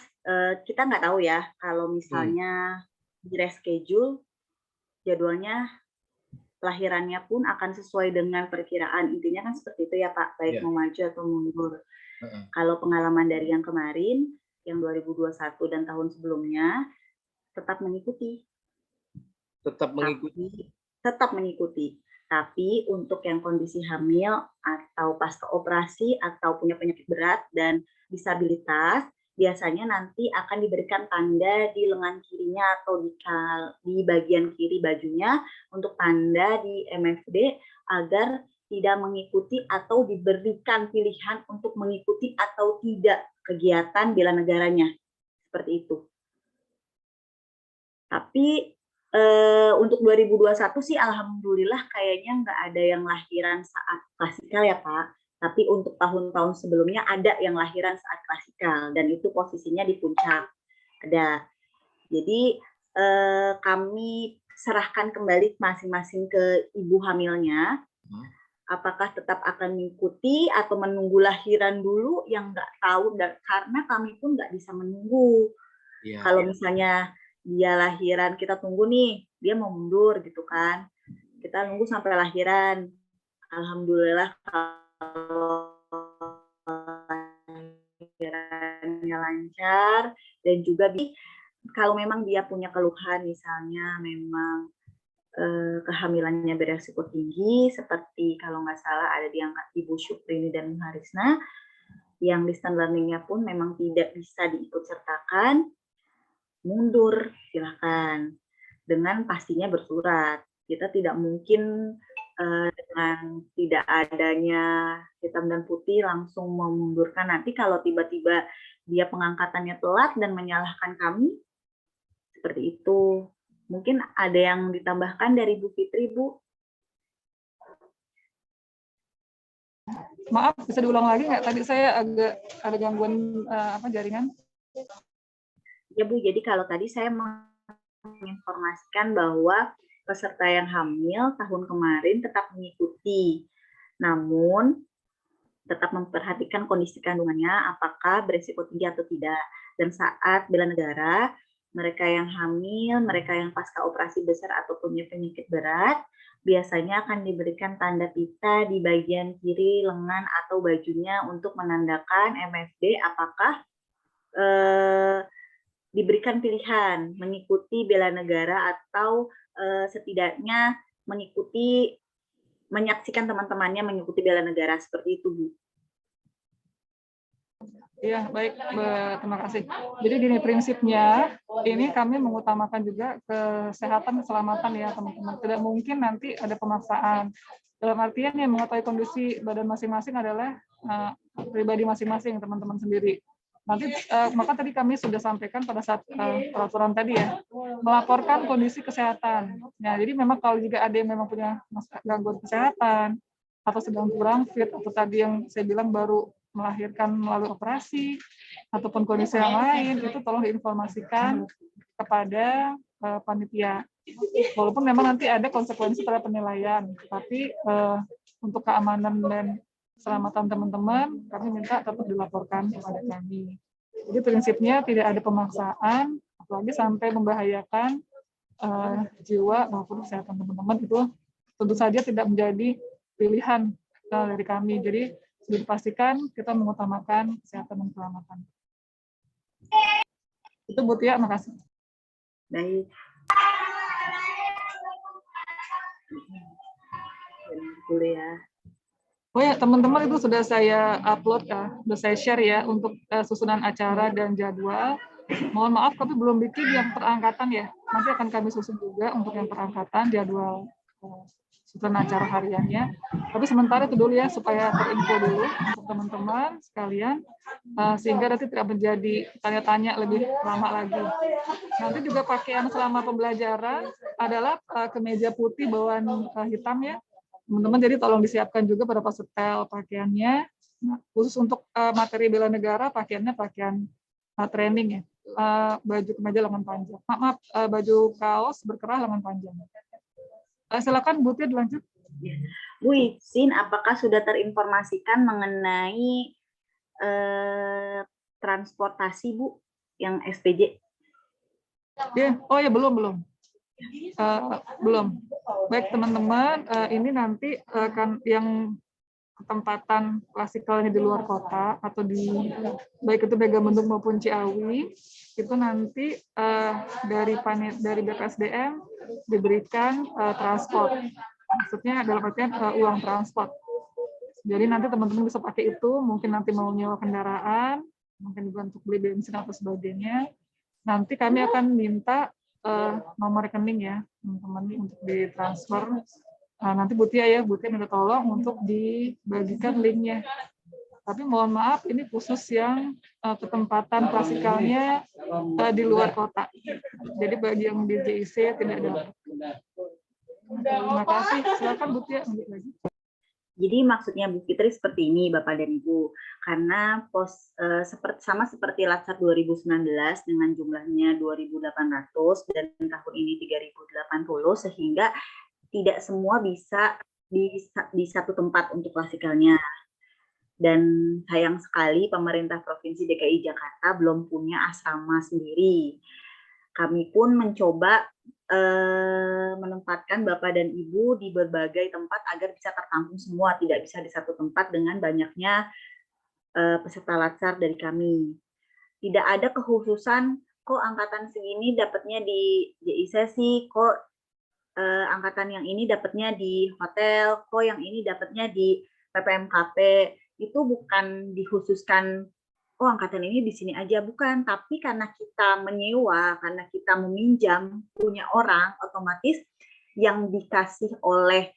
kita nggak tahu ya kalau misalnya di reschedule jadwalnya lahirannya pun akan sesuai dengan perkiraan, intinya kan seperti itu ya Pak, baik mau maju atau mundur. Kalau pengalaman dari yang kemarin, yang 2021 dan tahun sebelumnya, tetap mengikuti. Tetap mengikuti. Tapi untuk yang kondisi hamil atau pasca operasi atau punya penyakit berat dan disabilitas, biasanya nanti akan diberikan tanda di lengan kirinya atau di bagian kiri bajunya untuk tanda di MFD agar tidak mengikuti atau diberikan pilihan untuk mengikuti atau tidak kegiatan bela negaranya. Seperti itu. Tapi untuk 2021 sih alhamdulillah kayaknya nggak ada yang lahiran saat klasikal ya Pak. Tapi untuk tahun-tahun sebelumnya ada yang lahiran saat klasikal dan itu posisinya di puncak. Ada. Jadi kami serahkan kembali masing-masing ke ibu hamilnya. Apakah tetap akan mengikuti atau menunggu lahiran dulu yang nggak tahu, dan karena kami pun nggak bisa menunggu. Kalau misalnya dia lahiran, kita tunggu nih, dia mau mundur gitu kan. Kita nunggu sampai lahiran. Alhamdulillah kalau lahirannya lancar, dan juga kalau memang dia punya keluhan, misalnya memang kehamilannya beresiko tinggi, seperti kalau nggak salah ada diangkat Ibu Syuprini dan Harisna, yang distance learning-nya pun memang tidak bisa diikut sertakan, mundur, silakan. Dengan pastinya bersurat. Kita tidak mungkin dengan tidak adanya hitam dan putih langsung memundurkan. Nanti kalau tiba-tiba dia pengangkatannya telat dan menyalahkan kami, seperti itu. Mungkin ada yang ditambahkan dari Bu Fitri, Bu? Maaf, bisa diulang lagi nggak? Tadi saya agak ada gangguan jaringan. Ya Bu, jadi kalau tadi saya menginformasikan bahwa peserta yang hamil tahun kemarin tetap mengikuti, namun tetap memperhatikan kondisi kandungannya, apakah berisiko tinggi atau tidak. Dan saat bela negara, mereka yang hamil, mereka yang pasca operasi besar atau punya penyakit berat, biasanya akan diberikan tanda pita di bagian kiri lengan atau bajunya untuk menandakan MFD apakah diberikan pilihan mengikuti bela negara atau setidaknya menyaksikan teman-temannya mengikuti bela negara, seperti itu, Bu. Iya, baik, terima kasih. Jadi gini prinsipnya, ini kami mengutamakan juga kesehatan, keselamatan ya teman-teman. Tidak mungkin nanti ada pemaksaan. Dalam artian yang mengetahui kondisi badan masing-masing adalah pribadi masing-masing, teman-teman sendiri. Nanti maka tadi kami sudah sampaikan pada saat peraturan tadi ya, melaporkan kondisi kesehatan. Nah, jadi memang kalau juga ada yang memang punya gangguan kesehatan atau sedang kurang fit atau tadi yang saya bilang baru melahirkan melalui operasi ataupun kondisi yang lain, itu tolong diinformasikan kepada panitia. Walaupun memang nanti ada konsekuensi terhadap penilaian, tapi untuk keamanan dan keselamatan teman-teman, kami minta tetap dilaporkan kepada kami. Jadi prinsipnya tidak ada pemaksaan, apalagi sampai membahayakan jiwa maupun kesehatan teman-teman, itu tentu saja tidak menjadi pilihan dari kami. Jadi sudah dipastikan kita mengutamakan kesehatan dan keselamatan. Itu Bu Tia, makasih. Baik. Boleh ya. Oh ya, teman-teman itu sudah saya upload ya, sudah saya share ya untuk susunan acara dan jadwal. Mohon maaf, tapi belum bikin yang perangkatan ya. Nanti akan kami susun juga untuk yang perangkatan jadwal susunan acara hariannya. Tapi sementara itu dulu ya, supaya terinfo dulu untuk teman-teman sekalian, sehingga nanti tidak menjadi tanya-tanya lebih lama lagi. Nanti juga pakaian selama pembelajaran adalah kemeja putih bawaan hitam ya. Teman-teman, jadi tolong disiapkan juga pada setel pakaiannya. Nah, khusus untuk materi bela negara, pakaiannya pakaian training ya. Baju kemeja lengan panjang. Maaf, baju kaos berkerah lengan panjang. Silakan Bu Tia dilanjut. Bu izin, apakah sudah terinformasikan mengenai transportasi Bu yang SPJ? Ya, oh ya belum. Belum. Baik teman-teman, ini nanti akan yang ketempatan klasikalnya di luar kota atau di baik itu Megamendung maupun Ciawi, itu nanti dari BPSDM diberikan transport. Maksudnya dalam artian uang transport. Jadi nanti teman-teman bisa pakai itu, mungkin nanti mau nyewa kendaraan, mungkin juga untuk beli bensin atau sebagainya. Nanti kami akan minta nomor rekening ya, teman-teman untuk ditransfer. Nanti Bu Tia minta tolong untuk dibagikan linknya. Tapi mohon maaf, ini khusus yang ketempatan klasikalnya di luar kota. Jadi bagi yang di JIC tidak ada. Terima kasih. Silakan Bu Tia. Jadi maksudnya Bu Fitri seperti ini Bapak dan Ibu, karena sama seperti Latsar 2019 dengan jumlahnya 2.800 dan tahun ini 3.080, sehingga tidak semua bisa di satu tempat untuk klasikalnya. Dan sayang sekali pemerintah Provinsi DKI Jakarta belum punya asrama sendiri. Kami pun mencoba menempatkan Bapak dan Ibu di berbagai tempat agar bisa tertampung semua, tidak bisa di satu tempat dengan banyaknya peserta latsar dari kami. Tidak ada kekhususan, kok angkatan segini dapatnya di JIC sih, kok angkatan yang ini dapatnya di hotel, kok yang ini dapatnya di PPMKP. Itu bukan dikhususkan, oh angkatan ini di sini aja, bukan. Tapi karena kita menyewa, karena kita meminjam punya orang, otomatis yang dikasih oleh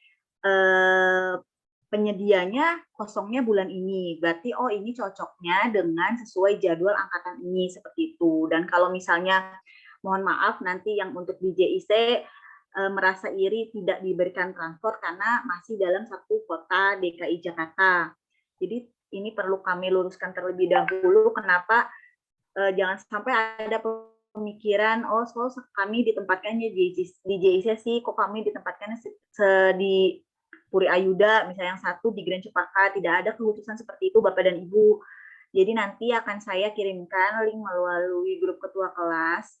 penyedianya kosongnya bulan ini. Berarti oh ini cocoknya dengan sesuai jadwal angkatan ini, seperti itu. Dan kalau misalnya, mohon maaf nanti yang untuk di JIC merasa iri tidak diberikan transport karena masih dalam satu kota DKI Jakarta. Jadi ini perlu kami luruskan terlebih dahulu, kenapa jangan sampai ada pemikiran, oh so kami ditempatkannya di JIC sih, kok kami ditempatkannya di Puri Ayuda, misalnya yang satu di Grand Cepaka. Tidak ada kekhususan seperti itu Bapak dan Ibu. Jadi nanti akan saya kirimkan link melalui grup ketua kelas,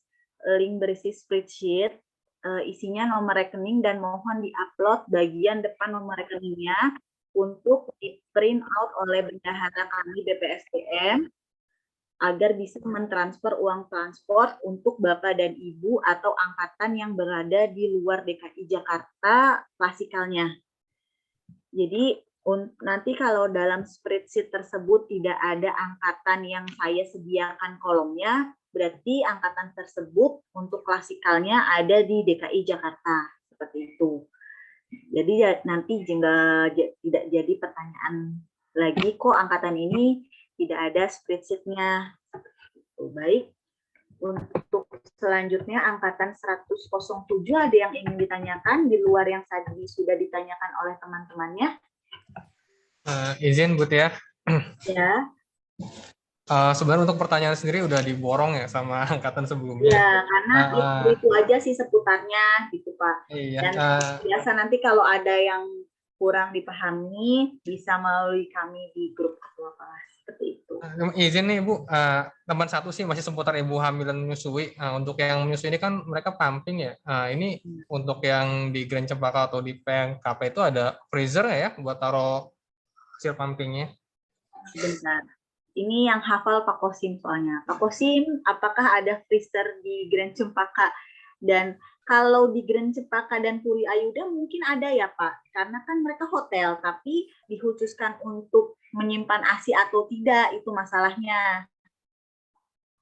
link berisi spreadsheet, isinya nomor rekening, dan mohon di-upload bagian depan nomor rekeningnya untuk di print out oleh bendahara kami BPSDM agar bisa mentransfer uang transport untuk Bapak dan Ibu atau angkatan yang berada di luar DKI Jakarta klasikalnya. Jadi nanti kalau dalam spreadsheet tersebut tidak ada angkatan yang saya sediakan kolomnya, berarti angkatan tersebut untuk klasikalnya ada di DKI Jakarta, seperti itu. Jadi nanti tidak jadi pertanyaan lagi, kok angkatan ini tidak ada spreadsheet-nya. Baik, untuk selanjutnya angkatan 107 ada yang ingin ditanyakan di luar yang tadi sudah ditanyakan oleh teman-temannya? Izin Bu Tia. Ya. Sebenarnya untuk pertanyaan sendiri udah diborong ya sama angkatan sebelumnya. Ya, karena itu aja sih seputarnya gitu Pak. Iya. Dan biasa nanti kalau ada yang kurang dipahami bisa melalui kami di grup ketua kelas seperti itu. Izin nih Bu, teman satu sih masih seputar ibu hamil dan menyusui. Untuk yang menyusui ini kan mereka pumping ya. Ini untuk yang di Grand Cempaka atau di PNKP itu ada freezer ya buat taruh hasil pumpingnya. Benar. Ini yang hafal Pak Kosim soalnya. Pak Kosim, apakah ada freezer di Grand Cempaka? Dan kalau di Grand Cempaka dan Puri Ayuda mungkin ada ya Pak, karena kan mereka hotel, tapi dikhususkan untuk menyimpan ASI atau tidak, itu masalahnya.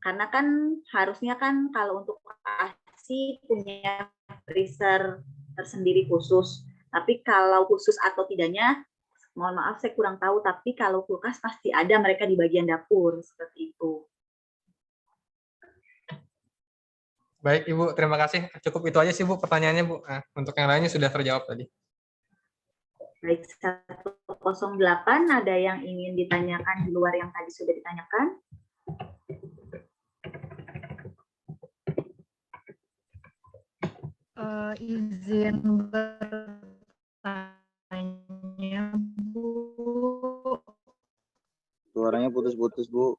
Karena kan harusnya kan kalau untuk ASI punya freezer tersendiri khusus, tapi kalau khusus atau tidaknya, mohon maaf saya kurang tahu, tapi kalau kulkas pasti ada mereka di bagian dapur, seperti itu. Baik Ibu, terima kasih. Cukup itu aja sih Bu pertanyaannya Bu. Untuk yang lainnya sudah terjawab tadi. Baik, 108 ada yang ingin ditanyakan di luar yang tadi sudah ditanyakan? Izin bertanya Bu. Suaranya putus-putus Bu.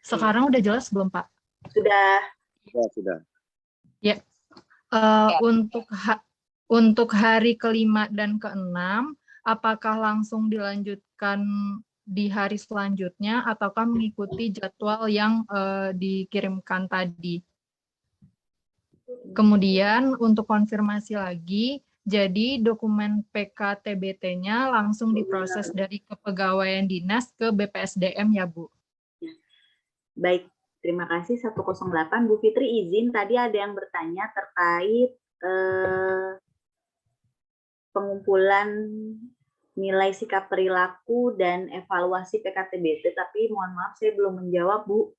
Sekarang udah jelas belum Pak? Sudah. Sudah. Ya. Untuk hari kelima dan keenam, apakah langsung dilanjutkan di hari selanjutnya ataukah mengikuti jadwal yang dikirimkan tadi? Kemudian untuk konfirmasi lagi, jadi dokumen PKTBT-nya langsung diproses dari kepegawaian dinas ke BPSDM ya Bu? Baik, terima kasih 108. Bu Fitri izin, tadi ada yang bertanya terkait pengumpulan nilai sikap perilaku dan evaluasi PKTBT, tapi mohon maaf saya belum menjawab Bu.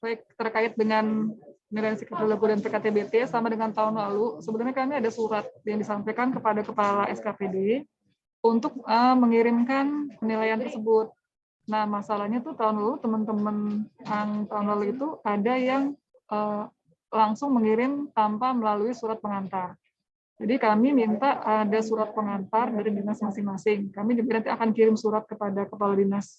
Baik, terkait dengan nilai sikap perilaku dan PKTBT sama dengan tahun lalu, sebenarnya kami ada surat yang disampaikan kepada Kepala SKPD untuk mengirimkan penilaian tersebut. Nah, masalahnya tuh tahun lalu teman-teman yang tahun lalu itu ada yang langsung mengirim tanpa melalui surat pengantar. Jadi kami minta ada surat pengantar dari dinas masing-masing. Kami juga nanti akan kirim surat kepada kepala dinas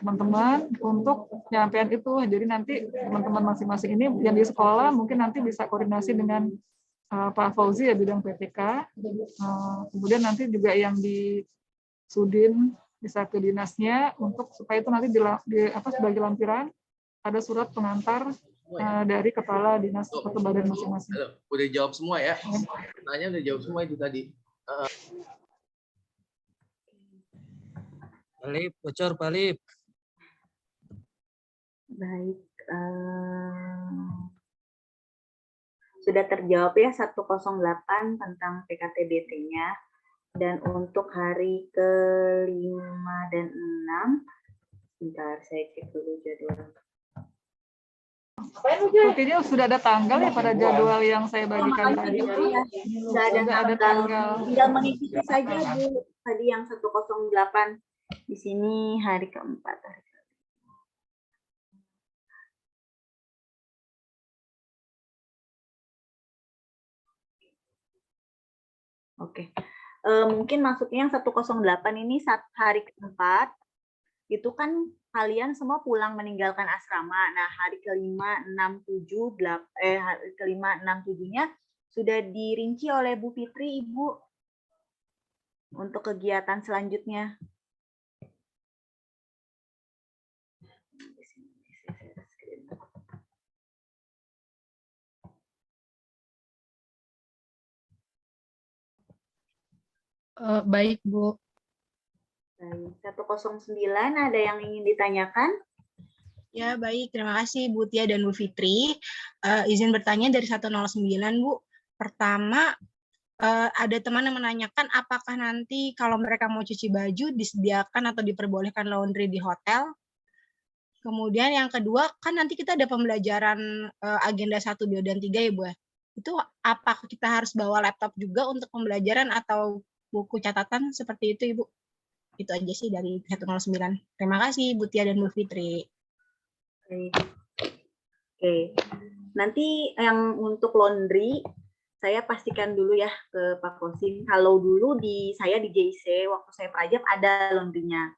teman-teman untuk penyampaian itu. Jadi nanti teman-teman masing-masing ini yang di sekolah mungkin nanti bisa koordinasi dengan Pak Fauzi ya bidang PPK. Kemudian nanti juga yang di Sudin bisa ke dinasnya untuk supaya itu nanti sebagai lampiran ada surat pengantar dari kepala dinas atau badan masing-masing. Udah jawab semua ya? Pertanyaan udah jawab semua itu tadi. Palip, bocor Palip. Baik, sudah terjawab ya 108 tentang PKTBT-nya. Dan untuk hari ke-5 dan 6, bentar saya cek dulu jadwal. Sepertinya sudah ada tanggal ya pada jadwal yang saya bagikan tadi itu. Sudah ada tanggal. Tinggal mengikuti saja Bu. Tadi yang 108 di sini hari keempat. Oke. Mungkin maksudnya yang 108 ini hari keempat, itu kan kalian semua pulang meninggalkan asrama. Nah, hari kelima, 6, 7, hari kelima, 6, 7-nya sudah dirinci oleh Bu Fitri, Ibu, untuk kegiatan selanjutnya. Baik, Bu. Baik, 109 ada yang ingin ditanyakan? Ya, baik. Terima kasih Bu Tia dan Bu Fitri. Izin bertanya dari 109, Bu. Pertama, ada teman yang menanyakan apakah nanti kalau mereka mau cuci baju disediakan atau diperbolehkan laundry di hotel. Kemudian yang kedua, kan nanti kita ada pembelajaran agenda 1, 2, dan 3 ya, Bu. Itu apakah kita harus bawa laptop juga untuk pembelajaran atau buku catatan seperti itu, Ibu? Itu aja sih dari 109. Terima kasih Bu Tia dan Bu Fitri. Oke. Nanti yang untuk laundry, saya pastikan dulu ya ke Pak Kosim. Kalau dulu saya di JIC, waktu saya prajab ada laundrynya.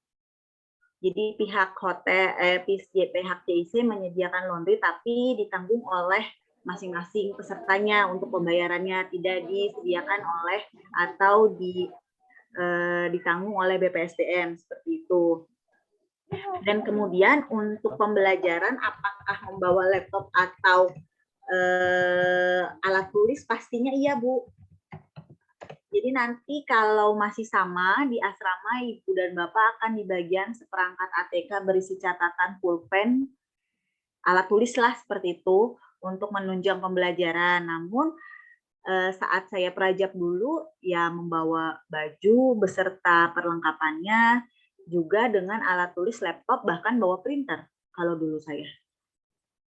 Jadi pihak hotel, pihak JIC menyediakan laundry, tapi ditanggung oleh masing-masing pesertanya untuk pembayarannya, tidak disediakan oleh atau ditanggung oleh BPSDM seperti itu. Dan kemudian untuk pembelajaran apakah membawa laptop atau alat tulis, pastinya iya, Bu. Jadi nanti kalau masih sama di asrama, Ibu dan Bapak akan dibagian seperangkat ATK berisi catatan pulpen, alat tulis lah seperti itu untuk menunjang pembelajaran. Namun saat saya prajab dulu ya membawa baju beserta perlengkapannya, juga dengan alat tulis, laptop, bahkan bawa printer kalau dulu saya.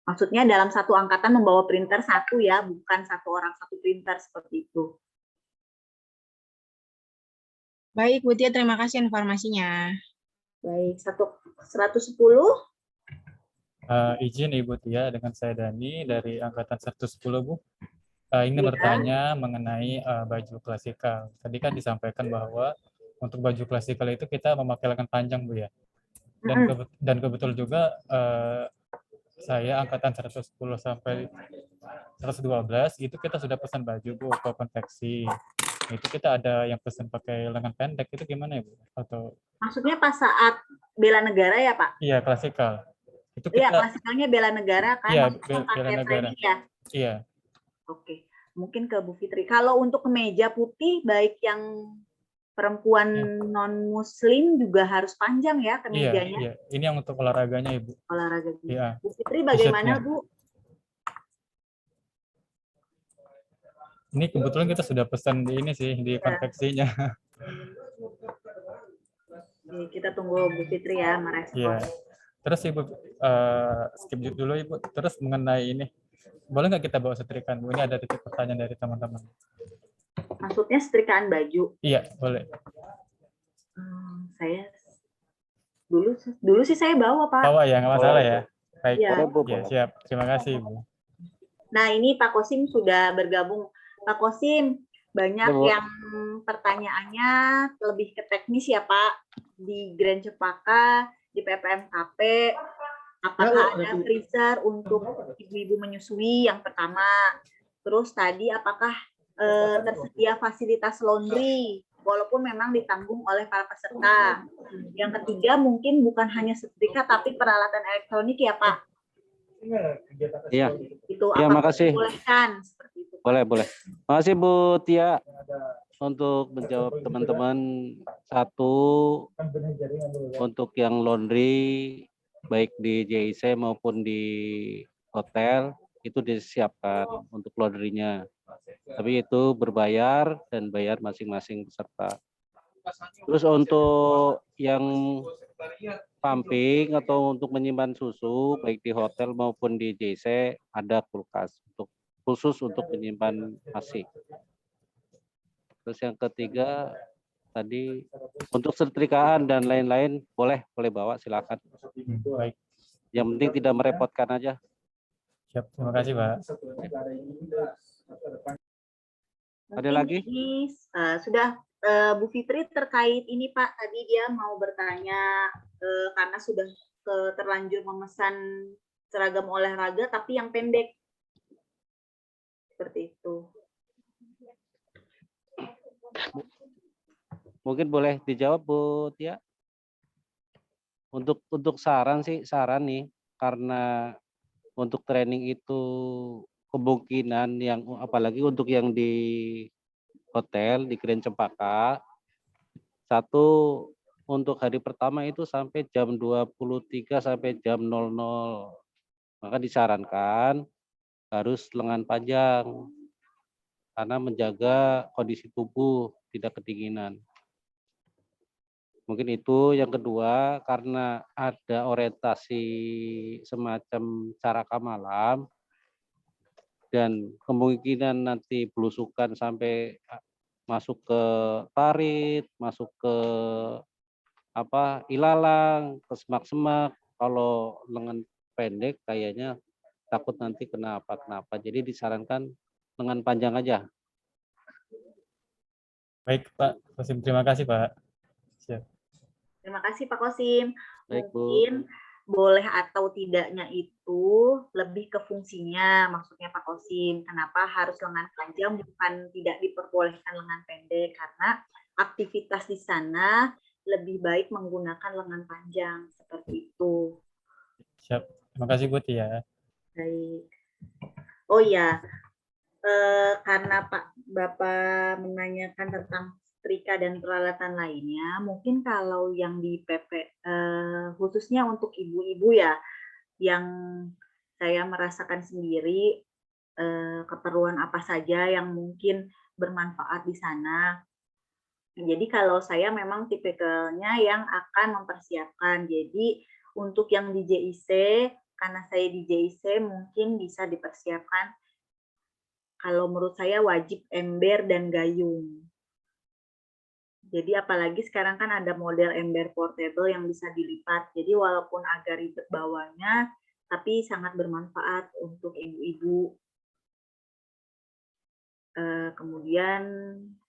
Maksudnya dalam satu angkatan membawa printer satu ya, bukan satu orang satu printer seperti itu. Baik, Bu Tia, terima kasih informasinya. Baik, 110. Izin Ibu Tia, dengan saya Dani dari angkatan 110, Bu. Ini bertanya mengenai baju klasikal. Tadi kan disampaikan bahwa untuk baju klasikal itu kita memakai lengan panjang, Bu ya. Dan kebetul juga saya angkatan 110 sampai 112 itu kita sudah pesan baju, Bu, ke konveksi. Itu kita ada yang pesan pakai lengan pendek, itu gimana ya, Bu? Atau maksudnya pas saat bela negara ya, Pak? Iya, klasikal. Itu iya, klasikalnya bela negara kan? Iya, bela negara. Ya? Iya. Oke, mungkin ke Bu Fitri. Kalau untuk kemeja putih, baik yang perempuan non-muslim juga harus panjang ya kemejanya? Iya. Ini yang untuk olahraganya, Ibu. Olahraganya. Iya. Bu Fitri bagaimana, Bu? Ini kebetulan kita sudah pesan di ini sih, di konveksinya. Kita tunggu Bu Fitri ya merespon. Iya. Terus Ibu, skip dulu Ibu. Terus mengenai ini, boleh nggak kita bawa setrikaan, Bu? Ini ada titik pertanyaan dari teman-teman. Maksudnya setrikaan baju? Iya, boleh. Saya dulu sih saya bawa, Pak. Bawa ya, nggak masalah ya. Baik, ya. Ya, siap. Terima kasih, Bu. Nah, ini Pak Kosim sudah bergabung. Pak Kosim, banyak yang pertanyaannya lebih ke teknis ya, Pak. Di Grand Cepaka, di PPMKP, apakah ada freezer untuk ibu-ibu menyusui yang pertama. Terus tadi apakah tersedia fasilitas laundry, walaupun memang ditanggung oleh para peserta. Yang ketiga mungkin bukan hanya setrika, tapi peralatan elektronik ya, Pak. Iya. Itu ya, makasih. Bolehkan seperti itu. Boleh. Makasih Bu Tia untuk menjawab teman-teman. Satu, untuk yang laundry baik di JIC maupun di hotel itu disiapkan untuk laundry-nya. Tapi itu berbayar dan bayar masing-masing peserta. Terus untuk yang pumping atau untuk menyimpan susu baik di hotel maupun di JIC ada kulkas khusus untuk menyimpan ASI. Terus yang ketiga tadi untuk setrikaan dan lain-lain boleh bawa, silakan. Baik. Yang penting tidak merepotkan aja. Siap, terima kasih, Pak. Ada lagi? Ini sudah Bu Fitri terkait ini, Pak. Tadi dia mau bertanya karena sudah terlanjur memesan seragam olahraga tapi yang pendek. Seperti itu. Mungkin boleh dijawab Bu Tia. Untuk saran nih, karena untuk training itu kemungkinan yang apalagi untuk yang di hotel di Grand Cempaka, satu untuk hari pertama itu sampai jam 23 sampai jam 00. Maka disarankan harus lengan panjang karena menjaga kondisi tubuh tidak kedinginan. Mungkin itu. Yang kedua, karena ada orientasi semacam caraka malam dan kemungkinan nanti belusukan sampai masuk ke parit, masuk ke ilalang, ke semak-semak. Kalau lengan pendek kayaknya takut nanti kenapa. Jadi disarankan lengan panjang aja. Baik Pak Kosim, terima kasih Pak. Siap. Terima kasih Pak Kosim. Baik, Bu. Mungkin boleh atau tidaknya itu lebih ke fungsinya, maksudnya Pak Kosim. Kenapa harus lengan panjang, bukan tidak diperbolehkan lengan pendek, karena aktivitas di sana lebih baik menggunakan lengan panjang, seperti itu. Siap. Terima kasih Bu Tia. Baik. Oh ya, karena Bapak menanyakan tentang setrika dan peralatan lainnya, mungkin kalau yang di PP, khususnya untuk ibu-ibu ya, yang saya merasakan sendiri keperluan apa saja yang mungkin bermanfaat di sana. Jadi kalau saya memang tipikalnya yang akan mempersiapkan. Jadi untuk yang di JIC, karena saya di JIC mungkin bisa dipersiapkan, kalau menurut saya wajib ember dan gayung. Jadi apalagi sekarang kan ada model ember portable yang bisa dilipat. Jadi walaupun agak ribet bawanya, tapi sangat bermanfaat untuk ibu-ibu. Kemudian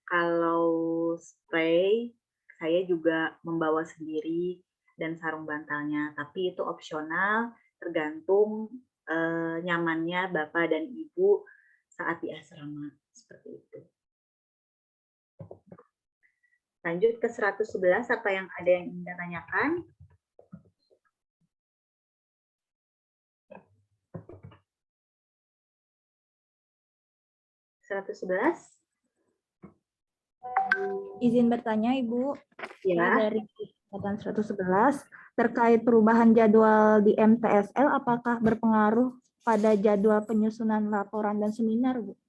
kalau spray, saya juga membawa sendiri dan sarung bantalnya. Tapi itu opsional, tergantung nyamannya Bapak dan Ibu saat di asrama. Seperti itu. Lanjut ke 111, apa yang ada yang ingin ditanyakan? Izin bertanya, Ibu. Ya. Dari angkatan 111, terkait perubahan jadwal di MTSL, apakah berpengaruh pada jadwal penyusunan laporan dan seminar, Bu?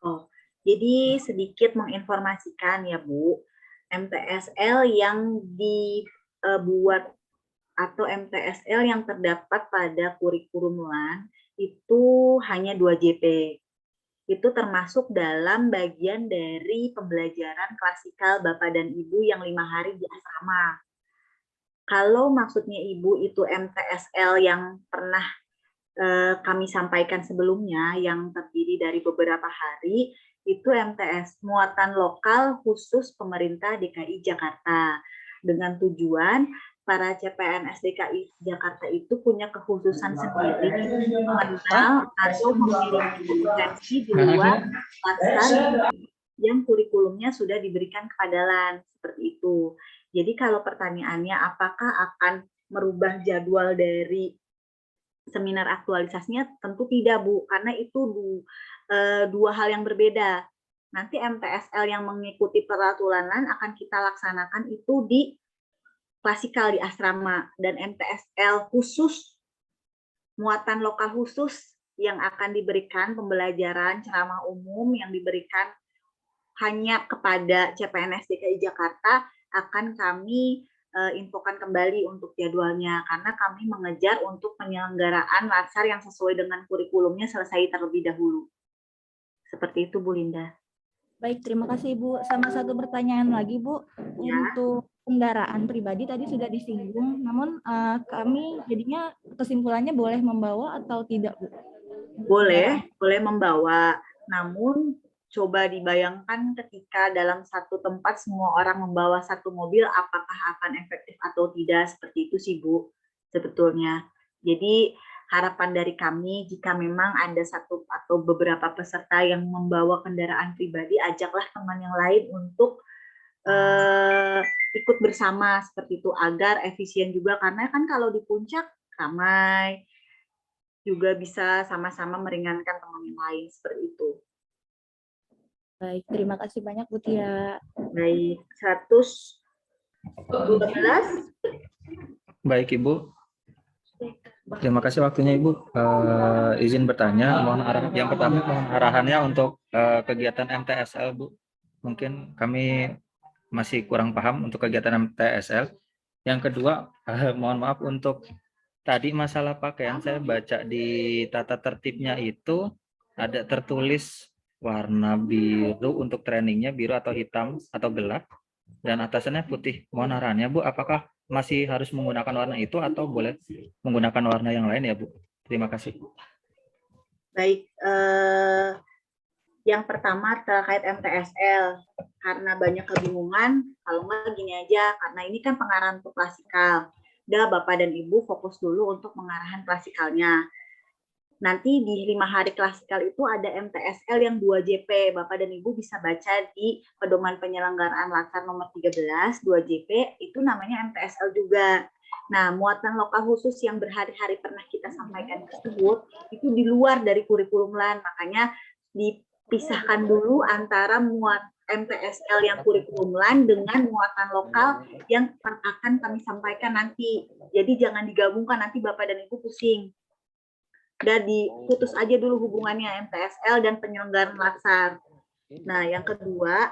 Oh, jadi sedikit menginformasikan ya Bu, MTSL yang dibuat atau MTSL yang terdapat pada kurikulum LAN itu hanya 2 JP. Itu termasuk dalam bagian dari pembelajaran klasikal Bapak dan Ibu yang 5 hari di asrama. Kalau maksudnya Ibu itu MTSL yang pernah kami sampaikan sebelumnya yang terdiri dari beberapa hari, itu MTS muatan lokal khusus pemerintah DKI Jakarta, dengan tujuan para CPNS DKI Jakarta itu punya kekhususan sendiri mengenal atau memiliki kompetensi di luar latar yang kurikulumnya sudah diberikan kepada LAN, seperti itu. Jadi kalau pertanyaannya apakah akan merubah jadwal dari seminar aktualisasinya, tentu tidak Bu, karena itu dua hal yang berbeda. Nanti MTSL yang mengikuti peraturan LAN akan kita laksanakan itu di klasikal di asrama, dan MTSL khusus, muatan lokal khusus yang akan diberikan pembelajaran ceramah umum yang diberikan hanya kepada CPNS DKI Jakarta akan kami infokan kembali untuk jadwalnya, karena kami mengejar untuk penyelenggaraan latsar yang sesuai dengan kurikulumnya selesai terlebih dahulu. Seperti itu Bu Linda. Baik, terima kasih Bu. Sama satu pertanyaan lagi Bu, ya. Untuk kendaraan pribadi tadi sudah disinggung, namun kami jadinya kesimpulannya boleh membawa atau tidak Bu? Boleh membawa, namun coba dibayangkan ketika dalam satu tempat semua orang membawa satu mobil, apakah akan efektif atau tidak, seperti itu sih Bu sebetulnya. Jadi harapan dari kami, jika memang ada satu atau beberapa peserta yang membawa kendaraan pribadi, ajaklah teman yang lain untuk ikut bersama seperti itu agar efisien juga, karena kan kalau di puncak ramai, juga bisa sama-sama meringankan teman yang lain seperti itu. Baik, terima kasih banyak Bu Tia. Baik, 112. Baik Ibu, terima kasih waktunya Ibu. Izin bertanya, yang pertama mohon arahannya untuk kegiatan MTSL Bu. Mungkin kami masih kurang paham untuk kegiatan MTSL. Yang kedua, mohon maaf untuk tadi masalah pakaian, saya baca di tata tertibnya itu ada tertulis warna biru untuk trainingnya, biru atau hitam atau gelap, dan atasannya putih. Mohon arahannya Bu, apakah masih harus menggunakan warna itu atau boleh menggunakan warna yang lain ya Bu? Terima kasih. Baik, yang pertama terkait MTSL, karena banyak kebingungan, kalau nggak gini aja, karena ini kan pengarahan untuk klasikal. Udah Bapak dan Ibu fokus dulu untuk pengarahan klasikalnya. Nanti di 5 hari klasikal itu ada MTSL yang 2 JP. Bapak dan Ibu bisa baca di Pedoman Penyelenggaraan Latsar nomor 13, 2 JP, itu namanya MTSL juga. Nah, muatan lokal khusus yang berhari-hari pernah kita sampaikan tersebut, itu di luar dari kurikulum LAN. Makanya dipisahkan dulu antara muat MTSL yang kurikulum LAN dengan muatan lokal yang akan kami sampaikan nanti. Jadi jangan digabungkan, nanti Bapak dan Ibu pusing. Dan diputus aja dulu hubungannya MTSL dan penyelenggaraan latsar. Nah, yang kedua,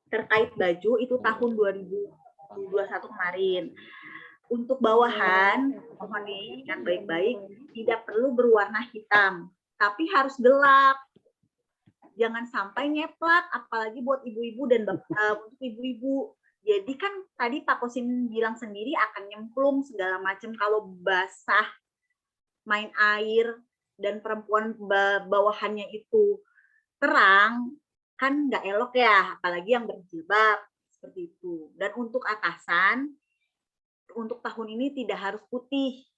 terkait baju itu tahun 2021 kemarin. Untuk bawahan, mohon diingat baik-baik, tidak perlu berwarna hitam, tapi harus gelap. Jangan sampai nyeplak, apalagi buat ibu-ibu dan untuk ibu-ibu. Jadi kan tadi Pak Kosim bilang sendiri akan nyemplung segala macam kalau basah, main air, dan perempuan bawahannya itu terang, kan nggak elok ya, apalagi yang berjilbab, seperti itu. Dan untuk atasan, untuk tahun ini tidak harus putih.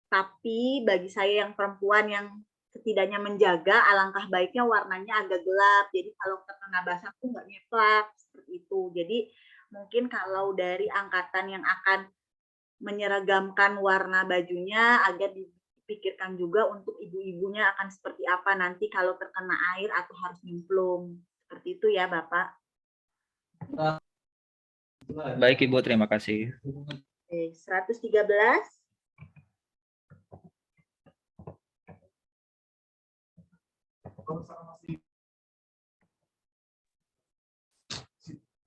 Tapi bagi saya yang perempuan yang setidaknya menjaga, alangkah baiknya warnanya agak gelap. Jadi kalau terkena basah tuh nggak nyeplak, seperti itu. Jadi mungkin kalau dari angkatan yang akan menyeragamkan warna bajunya, agar dipikirkan juga untuk ibu-ibunya akan seperti apa nanti kalau terkena air atau harus nyemplung. Seperti itu ya Bapak. Baik Ibu, terima kasih. 113.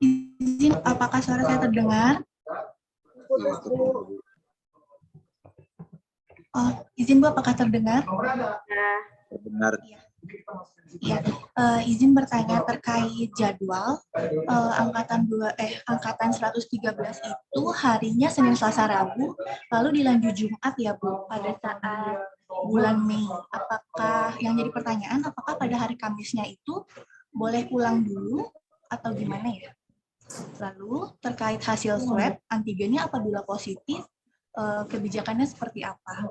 Izin, apakah suara saya terdengar? Oh, izin Bu, apakah terdengar? Terdengar. Ya, izin bertanya terkait jadwal angkatan 113 itu harinya Senin, Selasa, Rabu, lalu dilanjut Jumat ya Bu pada saat bulan Mei. Apakah yang jadi pertanyaan, apakah pada hari Kamisnya itu boleh pulang dulu atau gimana ya? Lalu terkait hasil swab antigennya apabila positif, kebijakannya seperti apa?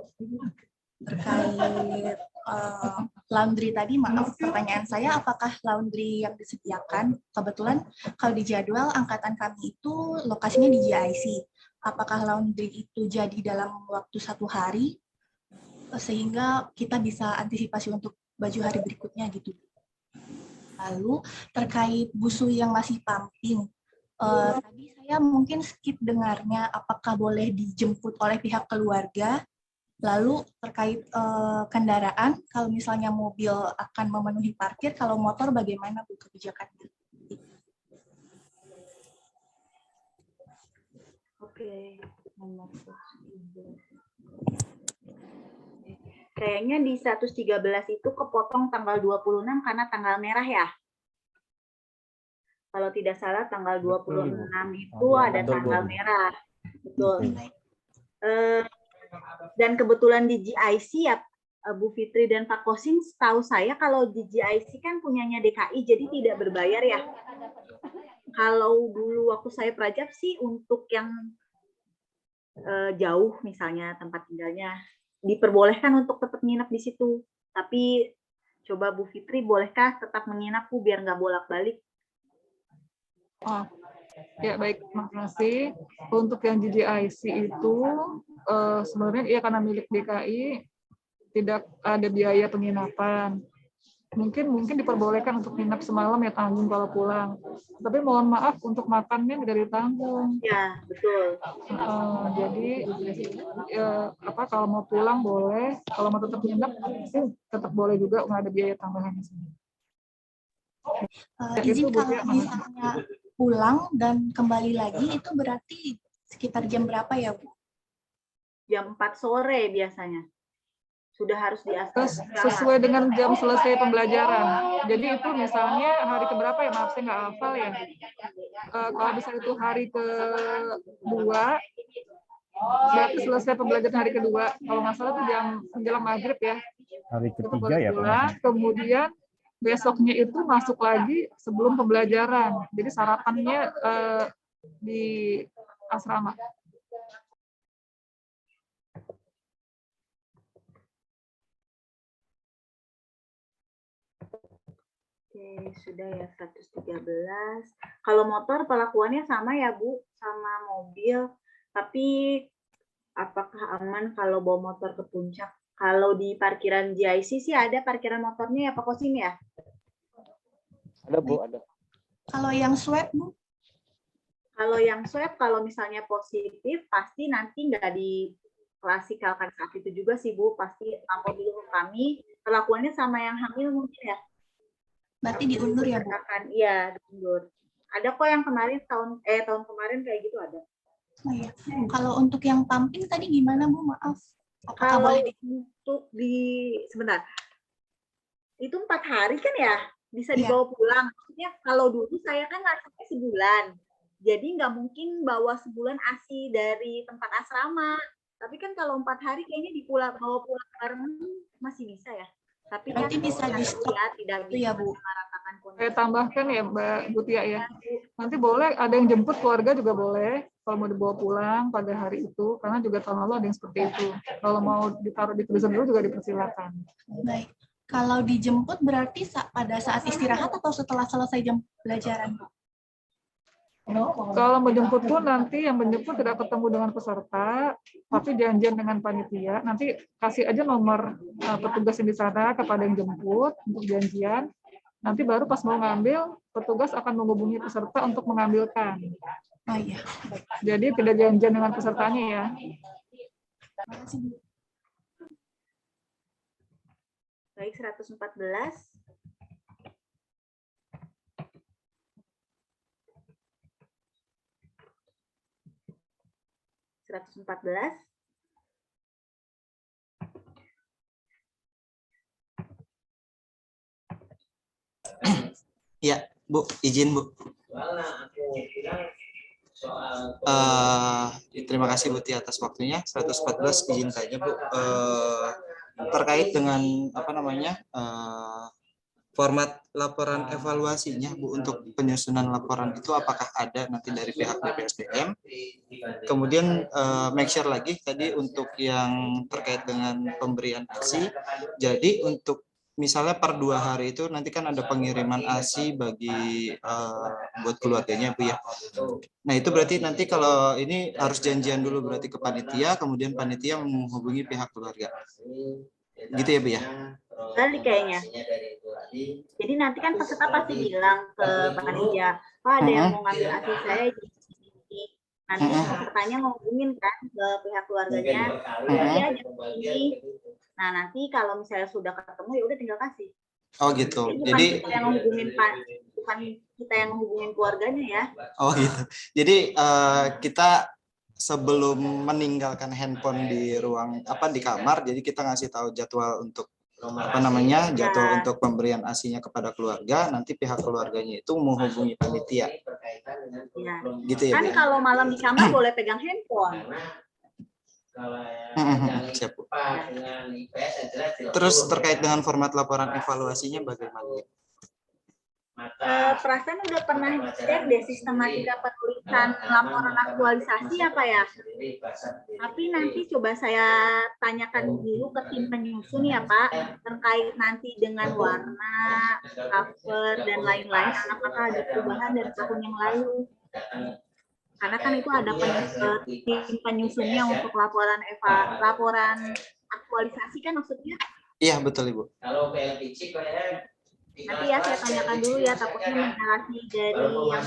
Terkait laundry tadi, maaf pertanyaan saya, apakah laundry yang disediakan, kebetulan kalau di jadwal angkatan kami itu lokasinya di GIC, apakah laundry itu jadi dalam waktu 1 hari, sehingga kita bisa antisipasi untuk baju hari berikutnya gitu. Lalu terkait busu yang masih pumping, tadi saya mungkin skip dengarnya, apakah boleh dijemput oleh pihak keluarga. Lalu terkait kendaraan, kalau misalnya mobil akan memenuhi parkir, kalau motor bagaimana Bu kebijakannya? Oke, kayaknya di 113 itu kepotong tanggal 26 karena tanggal merah ya. Kalau tidak salah tanggal 26 itu ada tanggal merah. Betul. Dan kebetulan di GIC ya Bu Fitri dan Pak Kosim, setahu saya kalau di GIC kan punyanya DKI, jadi tidak berbayar ya. Kalau dulu waktu saya prajab sih untuk yang jauh misalnya tempat tinggalnya diperbolehkan untuk tetap nginep di situ. Tapi coba Bu Fitri, bolehkah tetap menginap Bu biar nggak bolak-balik? Oh, ya baik, makasih. Untuk yang JJIC itu sebenarnya iya karena milik DKI tidak ada biaya penginapan. Mungkin diperbolehkan untuk nginap semalam ya tanggung kalau pulang. Tapi mohon maaf untuk makannya tidak ditanggung. Ya, betul. Jadi kalau mau pulang boleh, kalau mau tetap nginap tetap boleh juga, nggak ada biaya tambahan di sini. Izin kalau misalnya pulang dan kembali lagi itu berarti sekitar jam berapa ya Bu? Jam 4 sore biasanya. Sudah harus di sesuai dengan jam selesai pembelajaran. Jadi itu misalnya hari keberapa ya, maaf saya nggak hafal ya. Kalau misalnya itu hari kedua, berarti selesai pembelajaran hari kedua. Kalau nggak salah itu jam menjelang maghrib ya. Hari ketiga ya Pak. Kemudian besoknya itu masuk lagi sebelum pembelajaran. Jadi sarapannya di asrama. Oke, sudah ya 113. Kalau motor perlakuannya sama ya Bu, sama mobil. Tapi apakah aman kalau bawa motor ke puncak? Kalau di parkiran JIC sih ada parkiran motornya ya Pak Kosim ya? Ada Bu, ada. Kalau yang swab Bu? Kalau yang swab, kalau misalnya positif, pasti nanti nggak diklasikalkan saat itu juga sih Bu. Pasti lapor dulu ke kami. Perlakuannya sama yang hamil mungkin ya? Berarti diundur ya Bu? Iya, diundur. Ada kok yang kemarin tahun kemarin kayak gitu ada. Oh, iya. Kalau untuk yang pumping tadi gimana Bu? Maaf. Kalau untuk sebentar. Itu 4 hari kan ya? Bisa dibawa pulang. Maksudnya kalau dulu saya kan nggak sampai sebulan. Jadi nggak mungkin bawa sebulan ASI dari tempat asrama. Tapi kan kalau 4 hari kayaknya bawa pulang bareng masih bisa ya. Tapi berarti kan bisa di stop ya, tidak bisa ya Bu. meratakan kondisi. Saya tambahkan ya Mbak Butia ya. Nanti boleh ada yang jemput keluarga juga boleh kalau mau dibawa pulang pada hari itu, karena juga tahun lalu ada yang seperti itu. Kalau mau ditaruh di tulisan dulu juga dipersilakan. Baik. Kalau dijemput berarti pada saat istirahat atau setelah selesai jam pelajaran Bu? Kalau menjemput pun nanti yang menjemput tidak ketemu dengan peserta, tapi janjian dengan panitia. Nanti kasih aja nomor petugas yang di sana kepada yang jemput untuk janjian. Nanti baru pas mau ngambil, petugas akan menghubungi peserta untuk mengambilkan. Oh iya. Jadi tidak janjian dengan pesertanya ya. Baik, 114. Ya, Bu, izin Bu. Terima kasih Bu Tia atas waktunya. 114 izin tanya Bu, terkait dengan format laporan evaluasinya Bu, untuk penyusunan laporan itu apakah ada nanti dari pihak BPSDM? Kemudian make sure lagi tadi untuk yang terkait dengan pemberian ASI. Jadi untuk misalnya per 2 hari itu nanti kan ada pengiriman ASI bagi buat keluarganya Bu ya. Nah itu berarti nanti kalau ini harus janjian dulu berarti ke panitia, kemudian panitia menghubungi pihak keluarga. Gitu ya Bu ya? Balik kayaknya. Jadi nanti kan peserta pasti bilang ke panitia, Pak ada yang mau ngambil ASI saya. Nanti pesertanya menghubungin kan ke pihak keluarganya. Iya, jadi nah nanti kalau misalnya sudah ketemu ya udah tinggal kasih. Oh gitu. Jadi kita yang menghubungin bukan kita yang menghubungin keluarganya ya. Oh gitu. Jadi kita sebelum meninggalkan handphone di ruang di kamar, jadi kita ngasih tahu jadwal untuk jadwal untuk pemberian ASI-nya kepada keluarga, nanti pihak keluarganya itu menghubungi panitia. Ya. Gitu ya. Kan kalau malam di kamar boleh pegang handphone. Siap, Bu. Terus terkait dengan format laporan evaluasinya bagaimana? Perasaan udah pernah cek deh sistematika penulisan laporan aktualisasi apa ya? Tapi nanti coba saya tanyakan dulu ke tim penyusun ya Pak, terkait nanti dengan warna, cover, dan lain-lain, apakah ada perubahan dari tahun yang lalu. Karena kan itu ada tim penyusunnya untuk laporan aktualisasi kan maksudnya? Iya, betul Ibu. Nanti ya saya tanyakan dulu ya, takutnya mengalami dari yang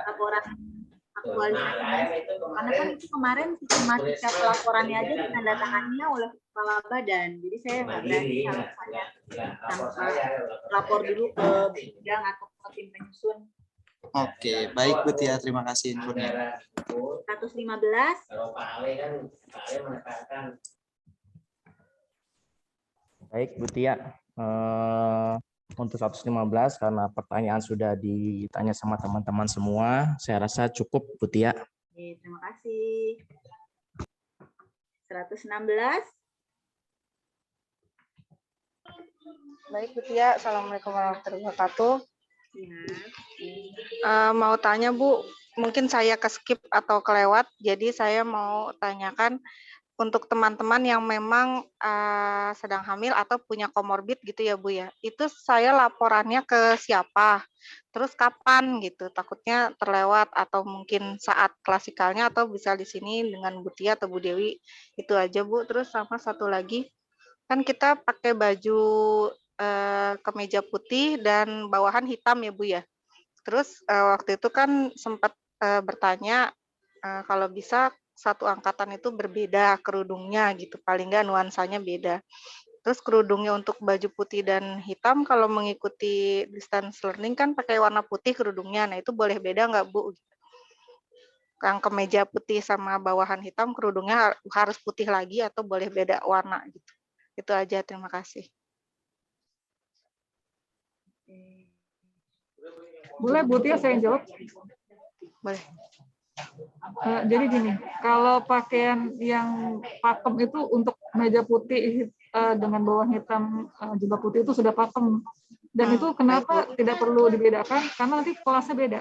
laporan aktualisasi. Karena kan itu kemarin sistematika pelaporannya aja ditandatangannya oleh kepala badan. Jadi saya nggak berani kalau saya tanpa lapor dulu ke bidang atau ke tim penyusun. Oke, baik Bu Tia, terima kasih infonya. 115. Baik Bu Tia, untuk 115 karena pertanyaan sudah ditanya sama teman-teman semua, saya rasa cukup Bu Tia. Oke, terima kasih. 116. Baik Bu Tia, Assalamualaikum warahmatullahi wabarakatuh. Ya. Mau tanya Bu, mungkin saya ke-skip atau kelewat, jadi saya mau tanyakan untuk teman-teman yang memang sedang hamil atau punya komorbid gitu ya Bu ya, itu saya laporannya ke siapa? Terus kapan gitu? Takutnya terlewat atau mungkin saat klasikalnya atau bisa di sini dengan Bu Tia atau Bu Dewi, itu aja Bu. Terus sama satu lagi, kan kita pakai baju kemeja putih dan bawahan hitam ya Bu ya. Terus waktu itu kan sempat bertanya kalau bisa satu angkatan itu berbeda kerudungnya gitu, paling nggak nuansanya beda. Terus kerudungnya untuk baju putih dan hitam kalau mengikuti distance learning kan pakai warna putih kerudungnya, nah itu boleh beda nggak Bu? Yang kemeja putih sama bawahan hitam kerudungnya harus putih lagi atau boleh beda warna gitu. Itu aja, terima kasih. Boleh Bu Tia saya jawab? Boleh. Jadi gini, kalau pakaian yang pakem itu untuk meja putih dengan bawahan hitam jubah putih itu sudah pakem. Dan itu kenapa tidak perlu dibedakan? Karena nanti kelasnya beda.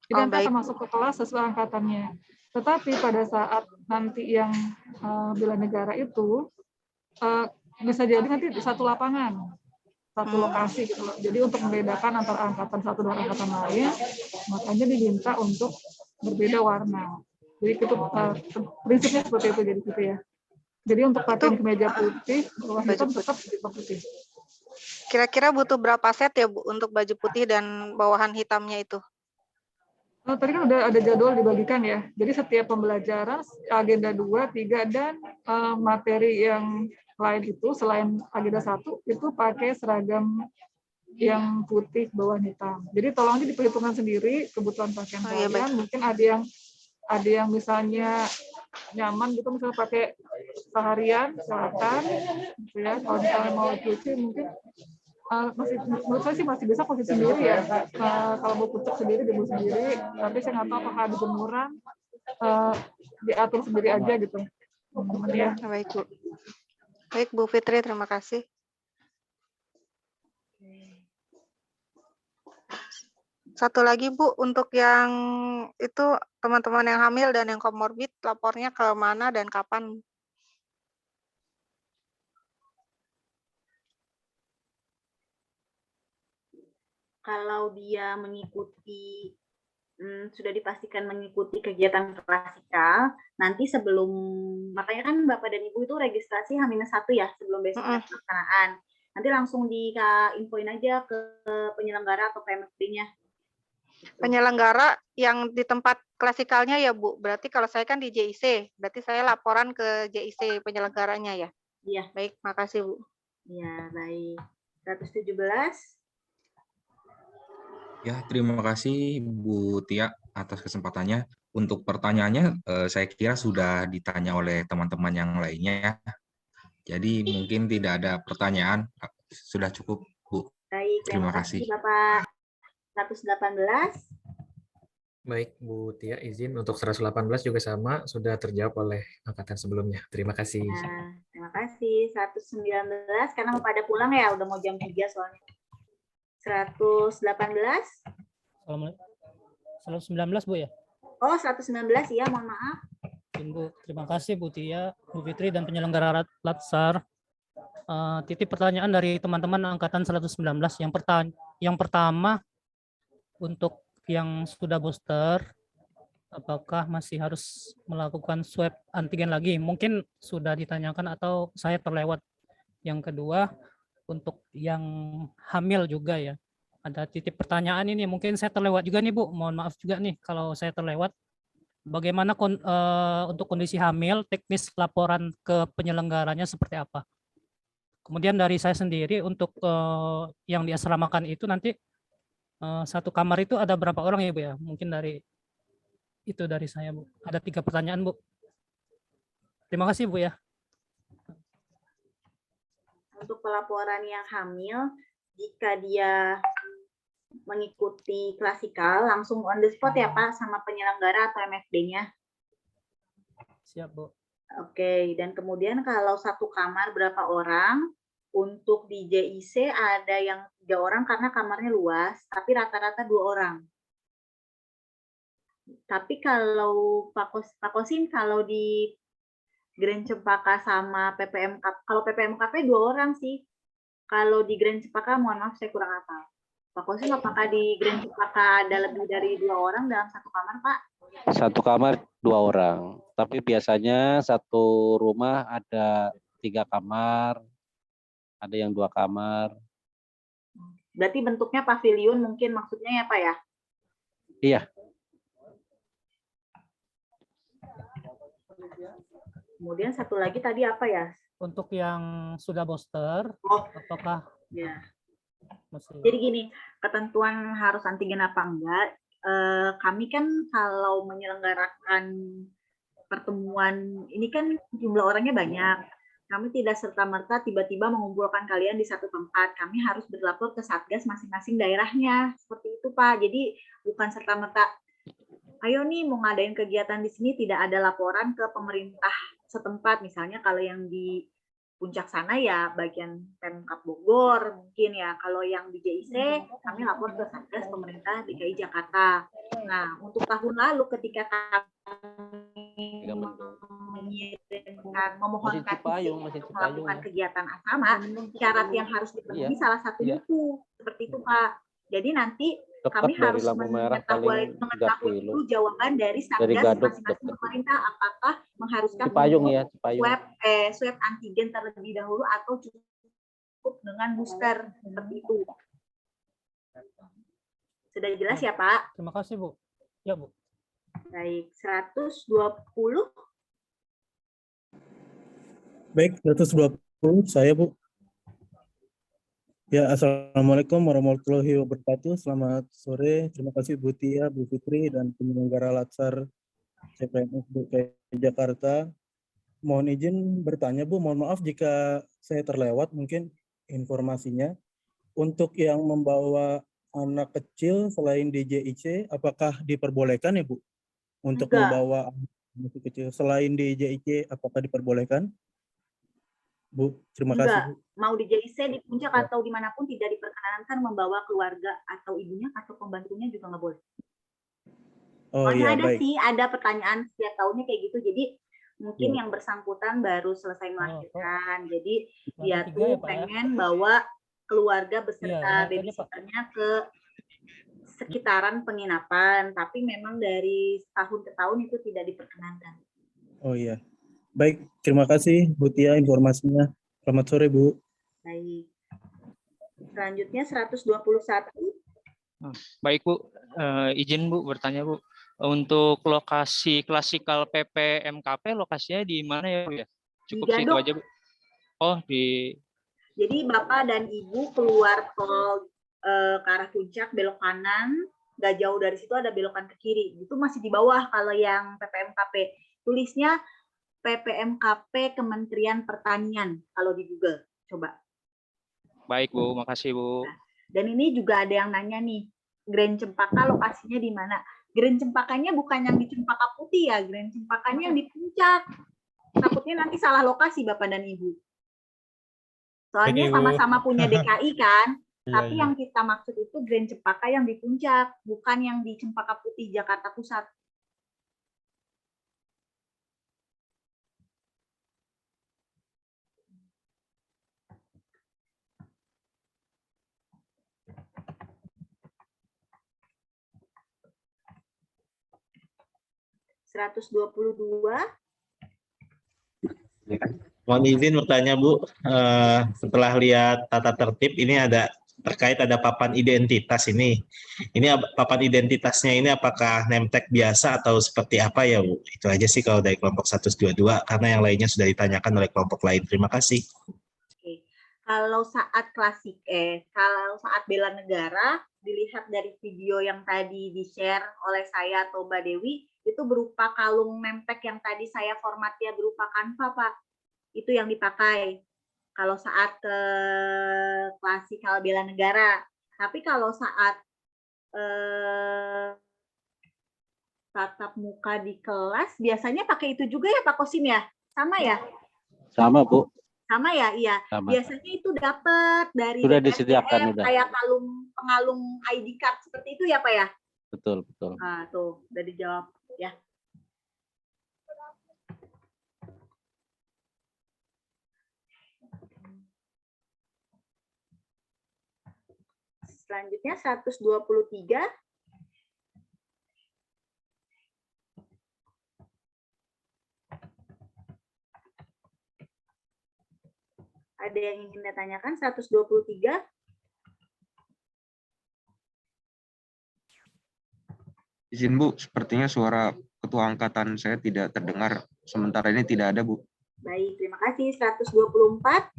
Jadi nanti akan masuk ke kelas sesuai angkatannya. Tetapi pada saat nanti yang bela negara itu bisa jadi nanti di satu lapangan, satu lokasi gitu loh. Jadi untuk membedakan antara angkatan satu dan angkatan lain, makanya diminta untuk berbeda warna. Jadi itu prinsipnya seperti itu jadi gitu ya. Jadi untuk pakaian kemeja putih, bawah hitam tetap hitam putih. Kira-kira butuh berapa set ya Bu untuk baju putih dan bawahan hitamnya itu? Tadi kan udah ada jadwal dibagikan ya. Jadi setiap pembelajaran agenda 2, 3 dan materi yang lain itu selain agenda 1 itu pakai seragam yang putih bawahan hitam. Jadi tolong aja diperhitungkan sendiri kebutuhan pakaian kalian. Mungkin ada yang misalnya nyaman gitu misalnya pakai seharian silakan gitu ya. Kalau misalnya mau cuci mungkin masih menurut saya sih masih bisa cuci sendiri ya. Kalau mau kucek sendiri dibuat sendiri. Tapi saya nggak tahu apakah ada jemuran diatur sendiri aja gitu. Ya. Baik Bu. Baik Bu Fitri, terima kasih. Satu lagi Bu, untuk yang itu teman-teman yang hamil dan yang komorbid, lapornya ke mana dan kapan? Kalau dia mengikuti, sudah dipastikan mengikuti kegiatan klasikal, nanti sebelum, makanya kan Bapak dan Ibu itu registrasi H-1 ya, sebelum besoknya pelaksanaan. Nanti langsung infoin aja ke penyelenggara atau PMFD-nya. Penyelenggara yang di tempat klasikalnya ya Bu, berarti kalau saya kan di JIC, berarti saya laporan ke JIC penyelenggaranya ya? Iya. Baik, makasih Bu. Ya, baik. 117. Ya, terima kasih Bu Tia atas kesempatannya. Untuk pertanyaannya, saya kira sudah ditanya oleh teman-teman yang lainnya. Jadi mungkin tidak ada pertanyaan, sudah cukup Bu. Baik, terima kasih. Bapak. 118. Baik, Bu Tia, izin untuk 118 juga sama, sudah terjawab oleh angkatan sebelumnya. Terima kasih. Nah, terima kasih. 119, karena mau pada pulang ya, udah mau jam 3 soalnya. 118. 119 Bu ya? Oh, 119 ya, mohon maaf. Bu, terima kasih Bu Tia, Bu Fitri dan penyelenggara Latsar. Titip pertanyaan dari teman-teman angkatan 119. Yang pertama untuk yang sudah booster, apakah masih harus melakukan swab antigen lagi? Mungkin sudah ditanyakan atau saya terlewat. Yang kedua, untuk yang hamil juga ya. Ada titip pertanyaan ini, mungkin saya terlewat juga nih Bu. Mohon maaf juga nih kalau saya terlewat. Bagaimana untuk kondisi hamil, teknis laporan ke penyelenggaranya seperti apa? Kemudian dari saya sendiri untuk yang diasramakan itu nanti satu kamar itu ada berapa orang ya Bu ya? Mungkin dari saya Bu. Ada 3 pertanyaan Bu. Terima kasih Bu ya. Untuk pelaporan yang hamil, jika dia mengikuti klasikal, langsung on the spot ya Pak sama penyelenggara atau MFD-nya. Siap Bu. Oke, dan kemudian kalau satu kamar berapa orang? Untuk di JIC ada yang 3 orang karena kamarnya luas, tapi rata-rata 2 orang. Tapi kalau Pak Kosin, kalau di Grand Cempaka sama PPMKP, kalau PPMKP 2 orang sih. Kalau di Grand Cempaka, mohon maaf saya kurang hafal. Pak Kosin, apakah di Grand Cempaka ada lebih dari 2 orang dalam satu kamar, Pak? Satu kamar 2 orang, tapi biasanya satu rumah ada 3 kamar, ada yang 2 kamar. Berarti bentuknya pavilion mungkin maksudnya ya Pak ya? Iya. Kemudian satu lagi tadi apa ya? Untuk yang sudah booster, apakah ya. Masih... Jadi gini, ketentuan harus antigen apa enggak, kami kan kalau menyelenggarakan pertemuan ini kan jumlah orangnya banyak. Kami tidak serta-merta tiba-tiba mengumpulkan kalian di satu tempat. Kami harus berlapor ke Satgas masing-masing daerahnya. Seperti itu, Pak. Jadi bukan serta-merta, ayo nih mau ngadain kegiatan di sini, tidak ada laporan ke pemerintah setempat. Misalnya kalau yang di Puncak sana ya bagian Pemkab Bogor mungkin ya. Kalau yang di JIC kami lapor ke Satgas pemerintah DKI Jakarta. Nah, untuk tahun lalu ketika kami memohonkan untuk melakukan kegiatan asrama, syarat yang harus dipenuhi salah satunya itu seperti itu Pak. Jadi nanti kami harus mengetahui dulu jawaban dari Satgas masing-masing pemerintah apakah mengharuskan swab antigen terlebih dahulu atau cukup dengan booster seperti itu. Sudah jelas ya Pak? Terima kasih Bu. Ya Bu. Baik, 120. Baik, 120 saya Bu. Ya, Assalamualaikum warahmatullahi wabarakatuh. Selamat sore. Terima kasih Bu Tia, Bu Fitri, dan penyelenggara Latsar CPNS DKI Jakarta. Mohon izin bertanya Bu, mohon maaf jika saya terlewat mungkin informasinya. Untuk yang membawa anak kecil selain di JIC, apakah diperbolehkan ya Bu? Untuk membawa anak kecil selain di JIC, apakah diperbolehkan? Bu, terima kasih. Bu. Mau di JIC, di Puncak atau dimanapun tidak diperkenankan membawa keluarga atau ibunya atau pembantunya juga nggak boleh. Oh iya, ada baik. sih, ada pertanyaan setiap tahunnya kayak gitu. Jadi mungkin yang bersangkutan baru selesai melahirkan. Jadi dia tuh pengen bawa keluarga beserta babysitternya ke sekitaran penginapan, tapi memang dari tahun ke tahun itu tidak diperkenankan. Oh iya. Baik, terima kasih Bu Tia informasinya. Selamat sore Bu. Baik. Selanjutnya 121. Baik Bu, izin Bu bertanya Bu. Untuk lokasi klasikal PPMKP lokasinya di mana ya Bu ya? Cukup situ aja Bu. Oh di. Jadi Bapak dan Ibu keluar tol ke arah Puncak belok kanan, nggak jauh dari situ ada belokan ke kiri. Itu masih di bawah kalau yang PPMKP. Tulisnya PPMKP Kementerian Pertanian kalau di Google. Coba. Baik Bu, makasih Bu. Dan ini juga ada yang nanya nih, Grand Cempaka lokasinya di mana? Grand Cempakanya bukan yang di Cempaka Putih ya, Grand Cempakanya yang di Puncak. Takutnya nanti salah lokasi Bapak dan Ibu. Soalnya sama-sama punya DKI kan. Tapi yang kita maksud itu Grand Cempaka yang di puncak, bukan yang di Cempaka Putih Jakarta Pusat. Mohon izin bertanya Bu, setelah lihat tata tertib ini ada terkait ada papan identitas ini. Ini papan identitasnya ini apakah name tag biasa atau seperti apa ya Bu? Itu aja sih kalau dari kelompok 122 karena yang lainnya sudah ditanyakan oleh kelompok lain. Terima kasih. Oke. Kalau saat bela negara dilihat dari video yang tadi di-share oleh saya atau Mbak Dewi, itu berupa kalung name tag yang tadi saya formatnya berupa Canva, Pak. Itu yang dipakai kalau saat ke klasikal bela negara. Tapi kalau saat tatap muka di kelas, biasanya pakai itu juga ya Pak Kosim ya? Sama ya? Sama Bu. Sama ya, iya. Sama. Biasanya itu dapat dari Sudah BPSDM, disediakan, udah. kayak pengalung ID card seperti itu ya Pak ya? Betul, betul. Nah, tuh udah dijawab ya. Selanjutnya 123. Ada yang ingin ditanyakan 123? Izin Bu, sepertinya suara ketua angkatan saya tidak terdengar. Sementara ini tidak ada Bu. Baik, terima kasih. 124.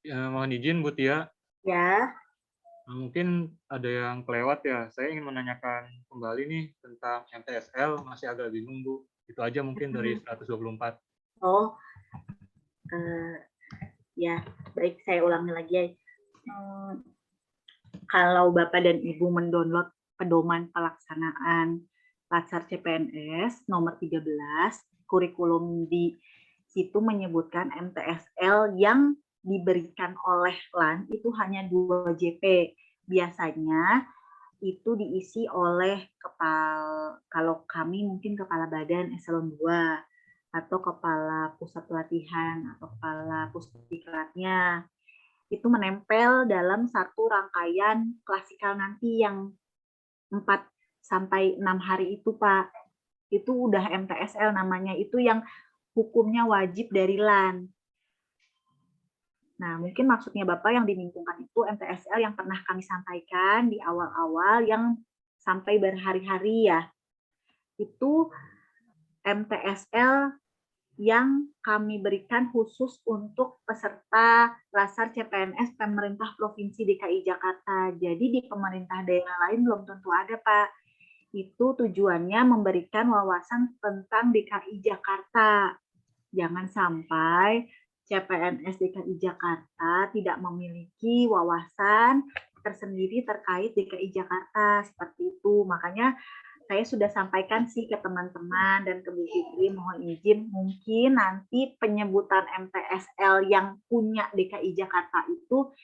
Ya, mohon izin Bu Tia. Ya. Mungkin ada yang kelewat ya. Saya ingin menanyakan kembali nih tentang MTSL, masih agak bingung Bu. Itu aja mungkin dari 124. Oh, ya, baik saya ulangi lagi ya. Kalau Bapak dan Ibu mendownload pedoman pelaksanaan Latsar CPNS nomor 13, kurikulum di situ menyebutkan MTSL yang diberikan oleh LAN itu hanya 2 JP. Biasanya itu diisi oleh kalau kami mungkin kepala badan eselon 2 atau kepala pusat pelatihan atau kepala pusdiklatnya. Itu menempel dalam satu rangkaian klasikal nanti yang 4 sampai 6 hari itu Pak. Itu udah MTSL namanya, itu yang hukumnya wajib dari LAN. Nah, mungkin maksudnya Bapak yang dimingkungkan itu MTSL yang pernah kami sampaikan di awal-awal yang sampai berhari-hari ya. Itu MTSL yang kami berikan khusus untuk peserta Latsar CPNS pemerintah Provinsi DKI Jakarta. Jadi di pemerintah daerah lain belum tentu ada, Pak. Itu tujuannya memberikan wawasan tentang DKI Jakarta. Jangan sampai CPNS DKI Jakarta tidak memiliki wawasan tersendiri terkait DKI Jakarta, seperti itu. Makanya saya sudah sampaikan sih ke teman-teman dan ke Bu Fitri, mohon izin mungkin nanti penyebutan MTSL yang punya DKI Jakarta itu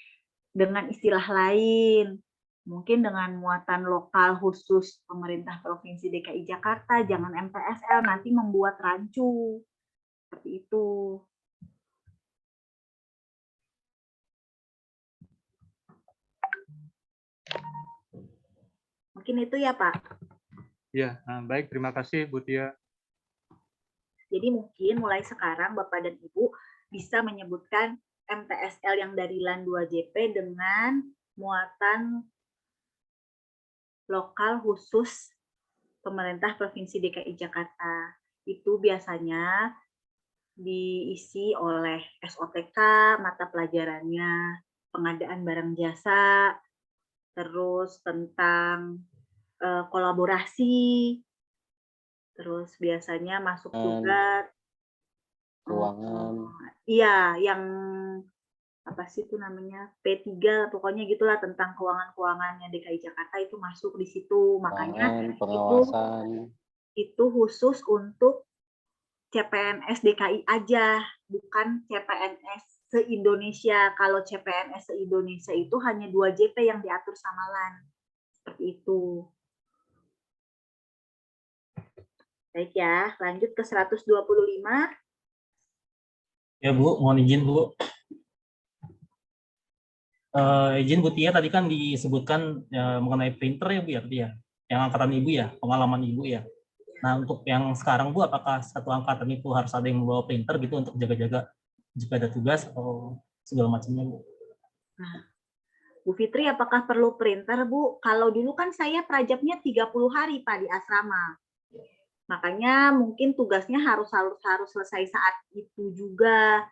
dengan istilah lain. Mungkin dengan muatan lokal khusus pemerintah Provinsi DKI Jakarta, jangan MTSL, nanti membuat rancu. Seperti itu. Mungkin itu ya, Pak. Ya, baik. Terima kasih, Bu Tia. Jadi mungkin mulai sekarang Bapak dan Ibu bisa menyebutkan MTSL yang dari LAN 2JP dengan muatan lokal khusus pemerintah Provinsi DKI Jakarta. Itu biasanya diisi oleh SOTK, mata pelajarannya, pengadaan barang jasa, terus tentang kolaborasi, terus biasanya masuk juga keuangan. Iya, yang apa sih itu namanya P3, pokoknya gitulah tentang keuangan-keuangannya DKI Jakarta itu masuk di situ. Makanya pengawasan. itu khusus untuk CPNS DKI aja, bukan CPNS se-Indonesia. Kalau CPNS se-Indonesia itu hanya 2 JP yang diatur sama LAN. Seperti itu. Baik ya, lanjut ke 125. Ya Bu, mohon izin Bu. Izin Bu Tia, tadi kan disebutkan mengenai printer ya Bu ya, tadi ya, yang angkatan Ibu ya, pengalaman Ibu ya. Nah untuk yang sekarang Bu, apakah satu angkatan itu harus ada yang membawa printer gitu untuk jaga-jaga jika ada tugas atau segala macamnya Bu? Nah, Bu Fitri, apakah perlu printer Bu? Kalau dulu kan saya prajabnya 30 hari Pak di asrama. Makanya mungkin tugasnya harus selesai saat itu juga.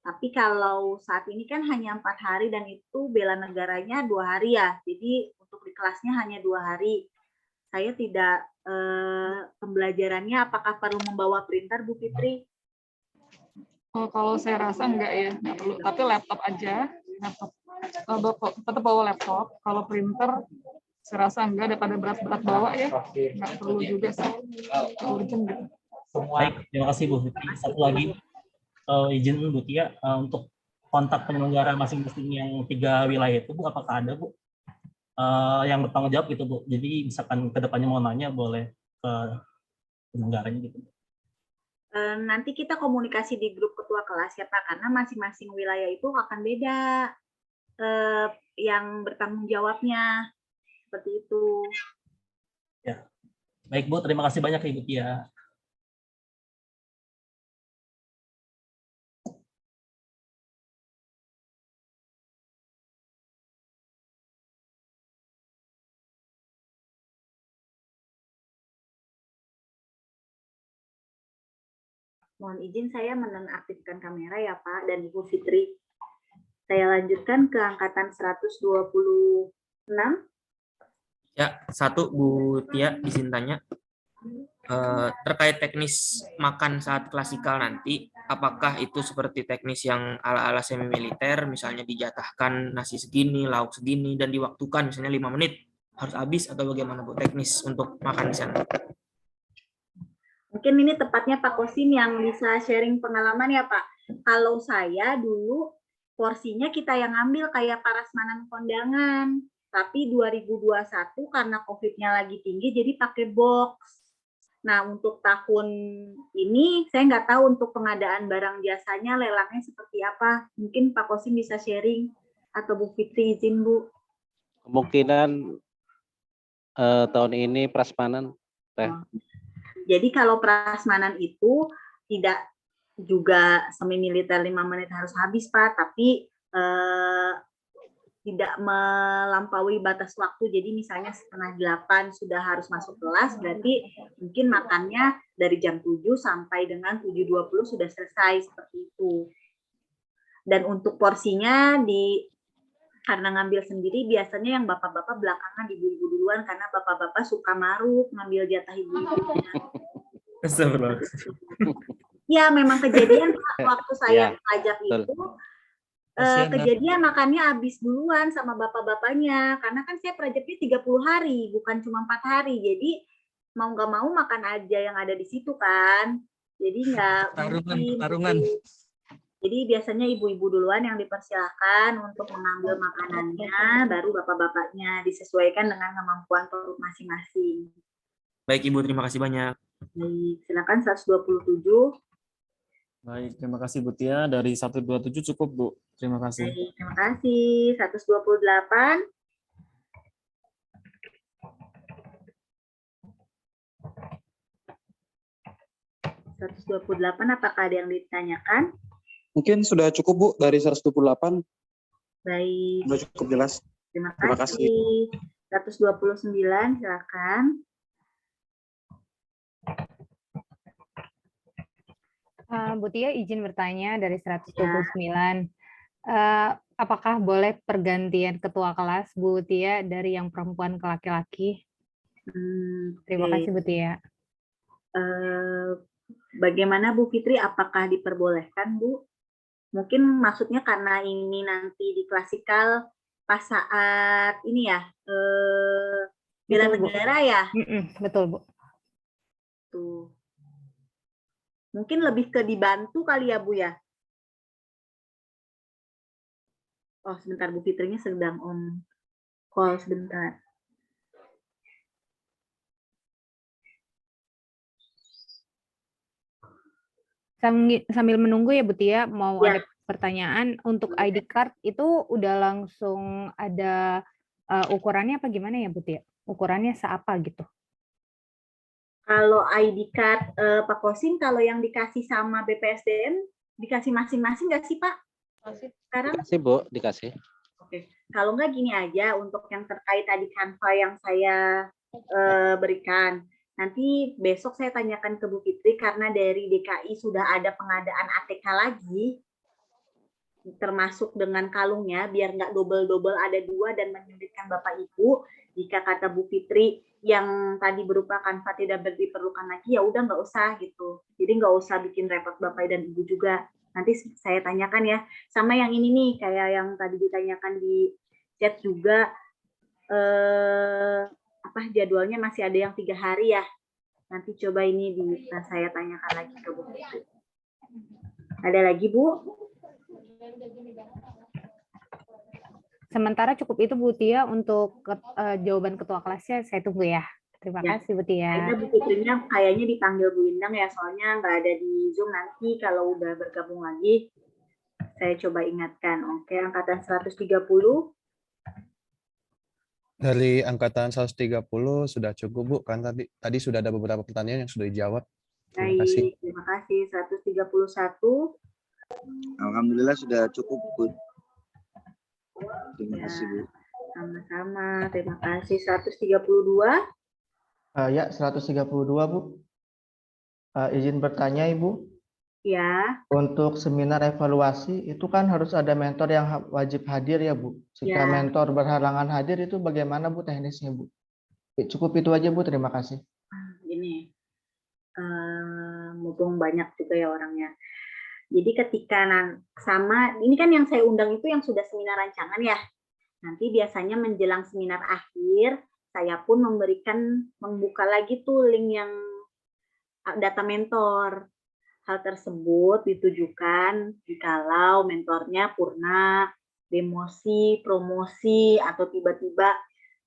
Tapi kalau saat ini kan hanya 4 hari dan itu bela negaranya 2 hari ya. Jadi untuk di kelasnya hanya 2 hari. Saya tidak pembelajarannya apakah perlu membawa printer Bu Fitri? Oh, kalau saya rasa enggak ya, nggak perlu. Tapi laptop aja, laptop. Tetap bawa laptop. Kalau printer saya rasa enggak, daripada berat-berat bawa ya, nggak perlu juga sih. Urgent gitu. Baik, terima kasih Bu Fitri. Satu lagi, izin Bu Tia, untuk kontak penyelenggara masing-masing yang 3 wilayah itu Bu, apakah ada Bu yang bertanggung jawab gitu Bu? Jadi misalkan kedepannya mau nanya boleh ke penyelenggaranya gitu. Nanti kita komunikasi di grup ketua kelas ya Pak, karena masing-masing wilayah itu akan beda yang bertanggung jawabnya. Seperti itu. Ya. Baik Bu, terima kasih banyak Ibu Tia. Mohon izin saya menonaktifkan kamera ya Pak dan Ibu Fitri. Saya lanjutkan ke angkatan 126. Ya, satu Bu Tia izin tanya. Terkait teknis makan saat klasikal nanti, apakah itu seperti teknis yang ala-ala semi militer, misalnya dijatahkan nasi segini, lauk segini, dan diwaktukan misalnya 5 menit harus habis, atau bagaimana Bu teknis untuk makan di sana? Mungkin ini tepatnya Pak Kosim yang bisa sharing pengalaman ya Pak. Kalau saya dulu porsinya kita yang ambil kayak prasmanan kondangan. Tapi 2021 karena COVID-nya lagi tinggi jadi pakai box. Nah untuk tahun ini saya nggak tahu untuk pengadaan barang jasanya lelangnya seperti apa. Mungkin Pak Kosim bisa sharing atau Bu Fitri izin Bu. Kemungkinan tahun ini prasmanan Teh. Jadi kalau prasmanan itu tidak juga semi militer 5 menit harus habis Pak, tapi tidak melampaui batas waktu. Jadi misalnya 7:30 sudah harus masuk kelas, berarti mungkin makannya dari jam 7 sampai dengan 7:20 sudah selesai seperti itu. Dan untuk porsinya karena ngambil sendiri biasanya yang bapak-bapak belakangan, ibu-ibu duluan karena bapak-bapak suka maruk ngambil jatah ibu-ibunya. Ya memang kejadian waktu saya pajak itu kejadian makannya habis duluan sama bapak-bapaknya karena kan saya prajaknya 30 hari bukan cuma 4 hari, jadi mau nggak mau makan aja yang ada di situ kan, jadi nggak pertarungan. Jadi biasanya ibu-ibu duluan yang dipersilahkan untuk mengambil makanannya, baru bapak-bapaknya, disesuaikan dengan kemampuan perut masing-masing. Baik Ibu, terima kasih banyak. Baik, silakan 127. Baik, terima kasih Bu Tia. Dari 127 cukup Bu. Terima kasih. Baik, terima kasih. 128. Apakah ada yang ditanyakan? Mungkin sudah cukup Bu dari 128. Baik. Sudah cukup jelas. Terima kasih. 129 silakan. Bu Tia izin bertanya dari 129. Apakah boleh pergantian ketua kelas Bu Tia dari yang perempuan ke laki-laki? Terima kasih Bu Tia. Bagaimana Bu Fitri, apakah diperbolehkan Bu? Mungkin maksudnya karena ini nanti di klasikal pas saat ini ya, bela negara ya? Betul Bu. Tuh. Mungkin lebih ke dibantu kali ya Bu ya. Oh sebentar, Bu Fitrinya sedang on call sebentar. Sambil menunggu ya Bu Tia, mau Ya. ada pertanyaan untuk ID card itu udah langsung ada ukurannya apa gimana ya Bu Tia? Ukurannya seapa gitu? Kalau ID card Pak Kosim, kalau yang dikasih sama BPSDM dikasih masing-masing nggak sih Pak? Sekarang? Dikasih Bu, dikasih. Oke, kalau nggak gini aja untuk yang terkait tadi Canva yang saya berikan. Nanti besok saya tanyakan ke Bu Fitri karena dari DKI sudah ada pengadaan ATK lagi, termasuk dengan kalungnya, biar nggak double-double ada dua dan menyulitkan Bapak Ibu. Jika kata Bu Fitri yang tadi berupa Canva tidak diperlukan lagi, ya udah nggak usah gitu. Jadi nggak usah bikin repot Bapak dan Ibu juga. Nanti saya tanyakan ya. Sama yang ini nih, kayak yang tadi ditanyakan di chat juga, jadwalnya masih ada yang 3 hari ya. Nanti coba ini saya tanyakan lagi ke Bu Fitri. Ada lagi Bu? Sementara cukup itu Bu Tia untuk jawaban ketua kelasnya, saya tunggu ya. Terima kasih Bu Tia. Kayaknya Bu Fitrinya kayaknya dipanggil Bu Indang ya, soalnya nggak ada di Zoom. Nanti kalau udah bergabung lagi, saya coba ingatkan. Oke, angkatan 130. Dari angkatan 130 sudah cukup Bu, kan tadi sudah ada beberapa pertanyaan yang sudah dijawab. Terima kasih. Baik, terima kasih. 131. Alhamdulillah sudah cukup Bu. Terima Ya, kasih Bu. sama-sama. Terima kasih. 132. Ya, 132 Bu. Izin bertanya Ibu. Ya. Untuk seminar evaluasi itu kan harus ada mentor yang wajib hadir ya Bu. Jika Ya. mentor berhalangan hadir itu bagaimana Bu teknisnya Bu? Cukup itu aja Bu, terima kasih. Gini, mumpung banyak juga ya orangnya. Jadi ketika sama, ini kan yang saya undang itu yang sudah seminar rancangan ya. Nanti biasanya menjelang seminar akhir, saya pun membuka lagi tuh link yang data mentor. Hal tersebut ditujukan jikalau mentornya purna, demosi, promosi, atau tiba-tiba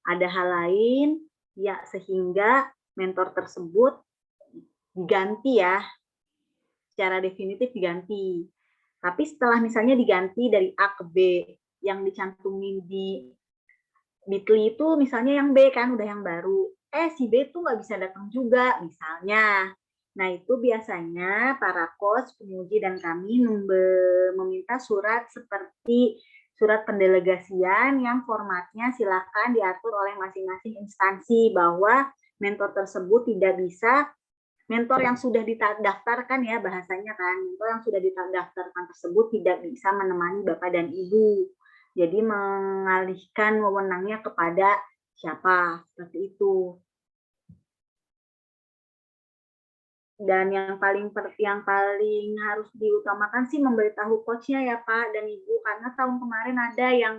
ada hal lain, ya sehingga mentor tersebut diganti ya, secara definitif diganti. Tapi setelah misalnya diganti dari A ke B, yang dicantumin di Bitly itu misalnya yang B kan udah yang baru, si B tuh nggak bisa datang juga misalnya. Nah itu biasanya para coach, penguji dan kami meminta surat seperti surat pendelegasian yang formatnya silakan diatur oleh masing-masing instansi bahwa mentor tersebut tidak bisa, mentor yang sudah didaftarkan ya bahasanya kan, mentor yang sudah didaftarkan tersebut tidak bisa menemani Bapak dan Ibu. Jadi mengalihkan wewenangnya kepada siapa, seperti itu. Dan yang paling harus diutamakan sih memberitahu coachnya ya Pak dan Ibu, karena tahun kemarin ada yang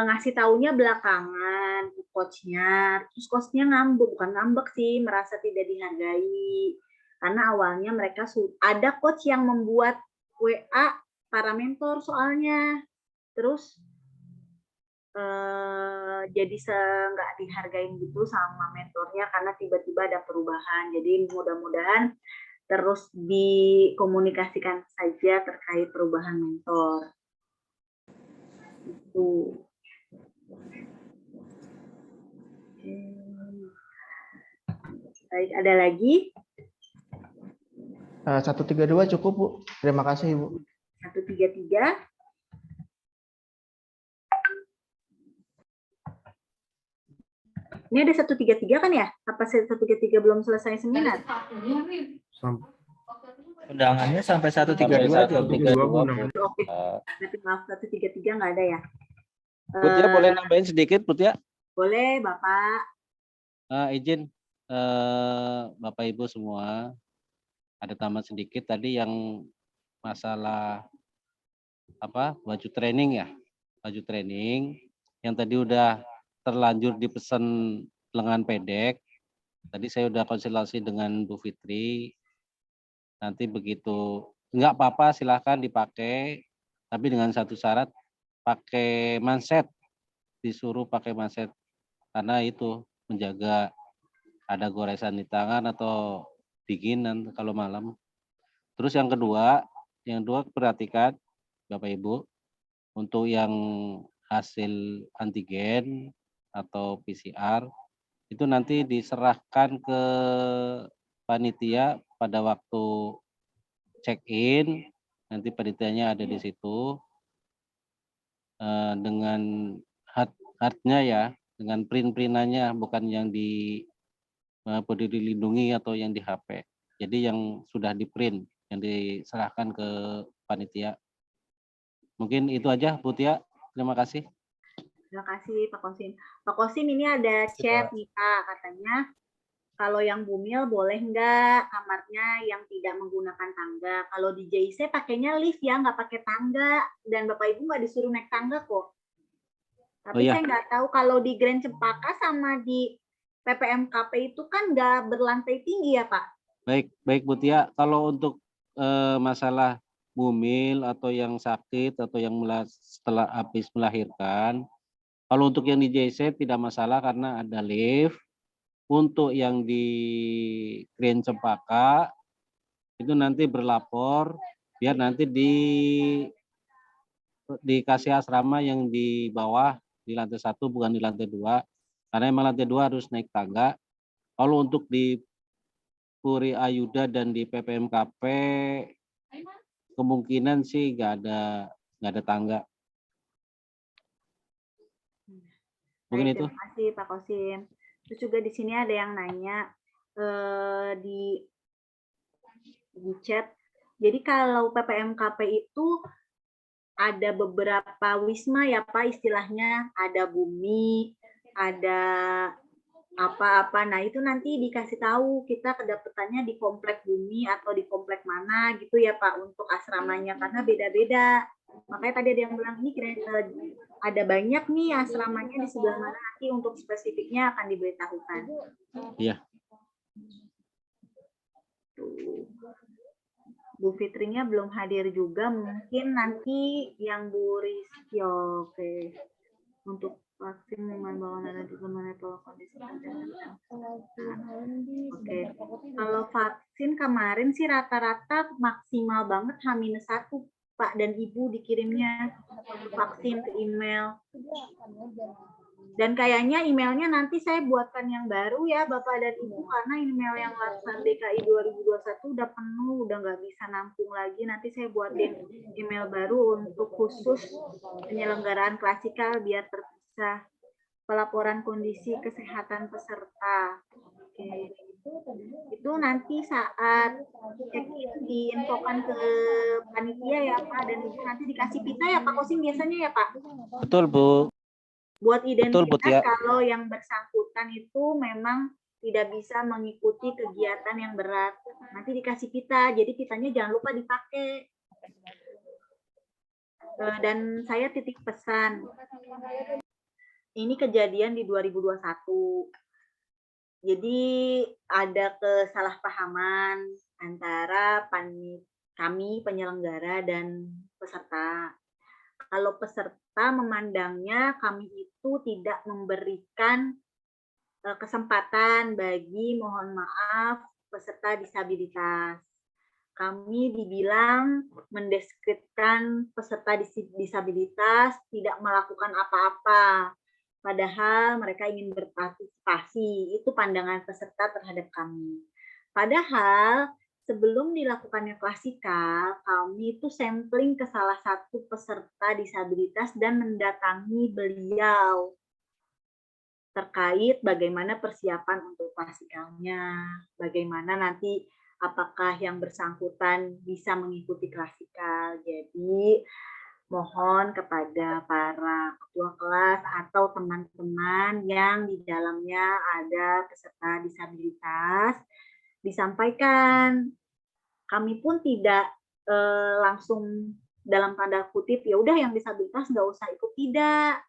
ngasih taunya belakangan ke coachnya, terus coachnya bukan ngambek sih, merasa tidak dihargai, karena awalnya mereka ada coach yang membuat WA para mentor soalnya, terus jadi nggak dihargain gitu sama mentornya karena tiba-tiba ada perubahan. Jadi mudah-mudahan terus dikomunikasikan saja terkait perubahan mentor. Itu. Baik, ada lagi? 132 cukup Bu. Terima kasih Bu. 133. Ini ada 133 kan ya? Apa 133 belum selesai seminar? Undangannya sampai 132 aja. Oke. Nanti maaf 133 nggak ada ya? Putya boleh nambahin sedikit Putya? Boleh Bapak. Izin Bapak Ibu semua, ada tambahan sedikit tadi yang masalah baju training ya, baju training yang tadi udah terlanjur dipesan lengan pendek. Tadi saya udah konsultasi dengan Bu Fitri. Nanti begitu nggak apa-apa silahkan dipakai, tapi dengan satu syarat pakai manset, disuruh pakai manset karena itu menjaga ada goresan di tangan atau dinginan kalau malam. Terus yang kedua perhatikan Bapak Ibu, untuk yang hasil antigen atau PCR itu nanti diserahkan ke panitia pada waktu check-in, nanti panitianya ada di situ dengan hardnya ya, dengan print-printannya, bukan yang di peduli lindungi atau yang di HP. Jadi yang sudah di print, yang diserahkan ke panitia. Mungkin itu aja Bu Tia, terima kasih. Terima kasih Pak Kosim. Pak Kosim, ini ada chat nih Pak, katanya kalau yang bumil boleh nggak kamarnya yang tidak menggunakan tangga. Kalau di JIC pakainya lift ya, nggak pakai tangga. Dan Bapak Ibu nggak disuruh naik tangga kok. Tapi saya nggak tahu kalau di Grand Cempaka sama di PPMKP itu kan nggak berlantai tinggi ya Pak? Baik Bu Tia, kalau untuk masalah bumil atau yang sakit atau yang setelah habis melahirkan, kalau untuk yang di JIC tidak masalah karena ada lift. Untuk yang di Grand Cempaka itu nanti berlapor biar nanti dikasih asrama yang di bawah di lantai 1 bukan di lantai 2 karena emang lantai 2 harus naik tangga. Kalau untuk di Puri Ayuda dan di PPMKP kemungkinan sih nggak ada tangga. Mungkin itu. Terima kasih Pak Kosim. Terus juga di sini ada yang nanya di chat. Jadi kalau PPMKP itu ada beberapa wisma ya Pak, istilahnya ada bumi, ada apa-apa. Nah itu nanti dikasih tahu kita kedapetannya di komplek bumi atau di komplek mana gitu ya Pak untuk asramanya karena beda-beda. Makanya tadi ada yang bilang ini ada banyak nih asramanya di sebelah mana, nanti untuk spesifiknya akan diberitahukan. Iya. Bu Fitrinya belum hadir juga, mungkin nanti yang Bu Rizkyo. Oke. Untuk vaksin dengan bawaan ada juga mana kondisi. Oke. Kalau vaksin kemarin sih rata-rata maksimal banget H-1 Pak dan Ibu dikirimnya vaksin ke email. Dan kayaknya emailnya nanti saya buatkan yang baru ya Bapak dan Ibu karena email yang Latsar DKI 2021 udah penuh, udah nggak bisa nampung lagi. Nanti saya buatin email baru untuk khusus penyelenggaraan klasikal biar terpisah. Pelaporan kondisi kesehatan peserta. Oke. Itu nanti saat check-in diinfokan ke panitia ya Pak dan Ibu, nanti dikasih pita ya Pak Kosim biasanya ya Pak? Betul Bu. Buat identitas Betul, Bu Tia. kalau yang bersangkutan itu memang tidak bisa mengikuti kegiatan yang berat. Nanti dikasih pita, jadi pitanya jangan lupa dipakai. Dan saya titip pesan. Ini kejadian di 2021. Jadi ada kesalahpahaman antara kami penyelenggara dan peserta. Kalau peserta memandangnya kami itu tidak memberikan kesempatan bagi, mohon maaf, peserta disabilitas. Kami dibilang mendeskripsikan peserta disabilitas tidak melakukan apa-apa. Padahal mereka ingin berpartisipasi, itu pandangan peserta terhadap kami. Padahal sebelum dilakukannya klasikal, kami itu sampling ke salah satu peserta disabilitas dan mendatangi beliau terkait bagaimana persiapan untuk klasikalnya, bagaimana nanti apakah yang bersangkutan bisa mengikuti klasikal. Jadi mohon kepada para ketua kelas atau teman-teman yang di dalamnya ada peserta disabilitas disampaikan. Kami pun tidak langsung dalam tanda kutip ya udah yang disabilitas nggak usah ikut, tidak.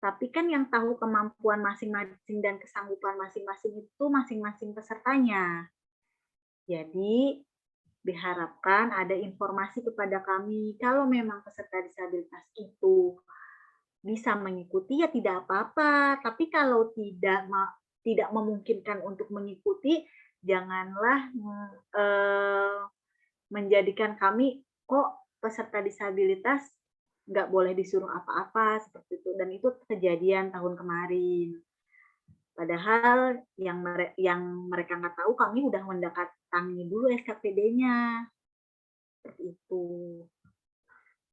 Tapi kan yang tahu kemampuan masing-masing dan kesanggupan masing-masing itu masing-masing pesertanya. Jadi diharapkan ada informasi kepada kami kalau memang peserta disabilitas itu bisa mengikuti ya tidak apa-apa, tapi kalau tidak memungkinkan untuk mengikuti, janganlah menjadikan kami kok peserta disabilitas nggak boleh disuruh apa-apa seperti itu, dan itu kejadian tahun kemarin. Padahal yang mereka nggak tahu, kami udah mendatangi dulu SKPD-nya. Seperti itu.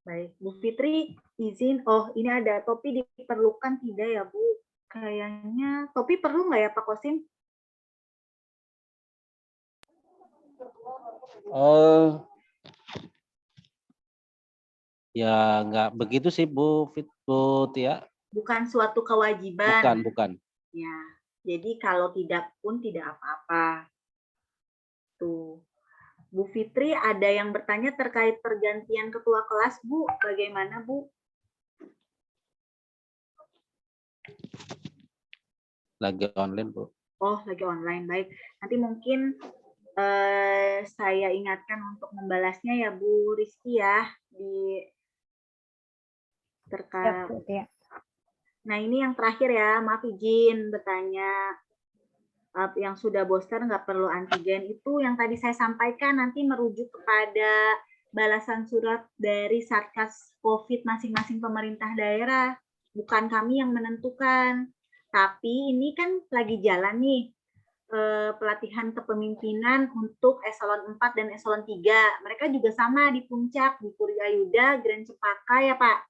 Baik, Bu Fitri, izin. Oh, ini ada topi diperlukan tidak ya, Bu? Kayaknya topi perlu nggak ya, Pak Kosim? Ya nggak begitu sih Bu Tia. Bukan suatu kewajiban. Bukan. Ya, jadi kalau tidak pun tidak apa-apa. Tuh. Bu Fitri, ada yang bertanya terkait pergantian ketua kelas, Bu. Bagaimana, Bu? Lagi online, Bu. Oh, lagi online. Baik. Nanti mungkin saya ingatkan untuk membalasnya ya, Bu Rizky ya. Ya. Nah, ini yang terakhir ya. Maaf izin bertanya. Yang sudah booster nggak perlu antigen, itu yang tadi saya sampaikan nanti merujuk kepada balasan surat dari Satgas COVID masing-masing pemerintah daerah, bukan kami yang menentukan. Tapi ini kan lagi jalan nih pelatihan kepemimpinan untuk eselon 4 dan eselon 3. Mereka juga sama di puncak, di Puryayuda, Grand Cepaka ya Pak.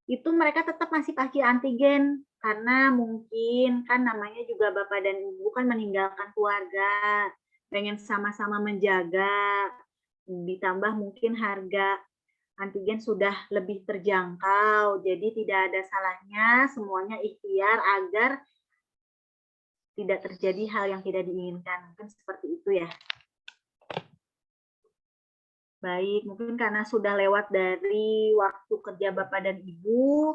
Itu mereka tetap masih pakai antigen karena mungkin kan namanya juga Bapak dan Ibu kan meninggalkan keluarga, pengen sama-sama menjaga, ditambah mungkin harga antigen sudah lebih terjangkau, jadi tidak ada salahnya semuanya ikhtiar agar tidak terjadi hal yang tidak diinginkan, mungkin seperti itu ya. Baik, mungkin karena sudah lewat dari waktu kerja Bapak dan Ibu,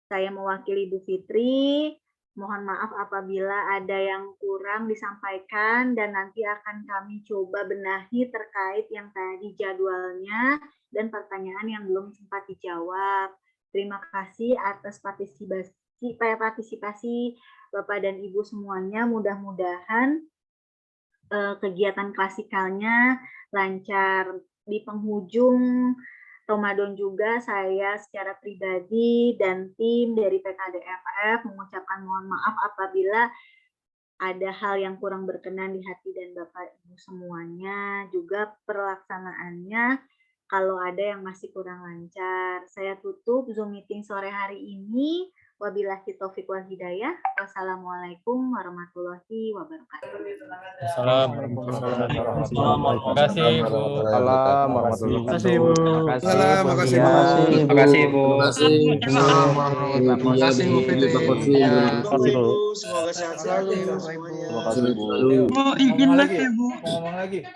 saya mewakili Bu Fitri, mohon maaf apabila ada yang kurang disampaikan dan nanti akan kami coba benahi terkait yang tadi jadwalnya dan pertanyaan yang belum sempat dijawab. Terima kasih atas partisipasi Bapak dan Ibu semuanya, mudah-mudahan kegiatan klasikalnya lancar. Di penghujung Ramadan juga saya secara pribadi dan tim dari PKDFF mengucapkan mohon maaf apabila ada hal yang kurang berkenan di hati dan Bapak Ibu semuanya, juga pelaksanaannya kalau ada yang masih kurang lancar. Saya tutup Zoom meeting sore hari ini. Wabillahi taufiq wal hidayah. Wassalamualaikum warahmatullahi wabarakatuh. Assalamualaikum warahmatullahi wabarakatuh. Terima kasih, Bu. Assalamualaikum warahmatullahi wabarakatuh. Terima kasih, Bu. Terima kasih, Bu. Terima kasih, Bu Fitri. Terima kasih, Bu. Semoga sehat selalu semuanya. Terima kasih, Bu. Mau izin lagi, Bu. Ngomong lagi.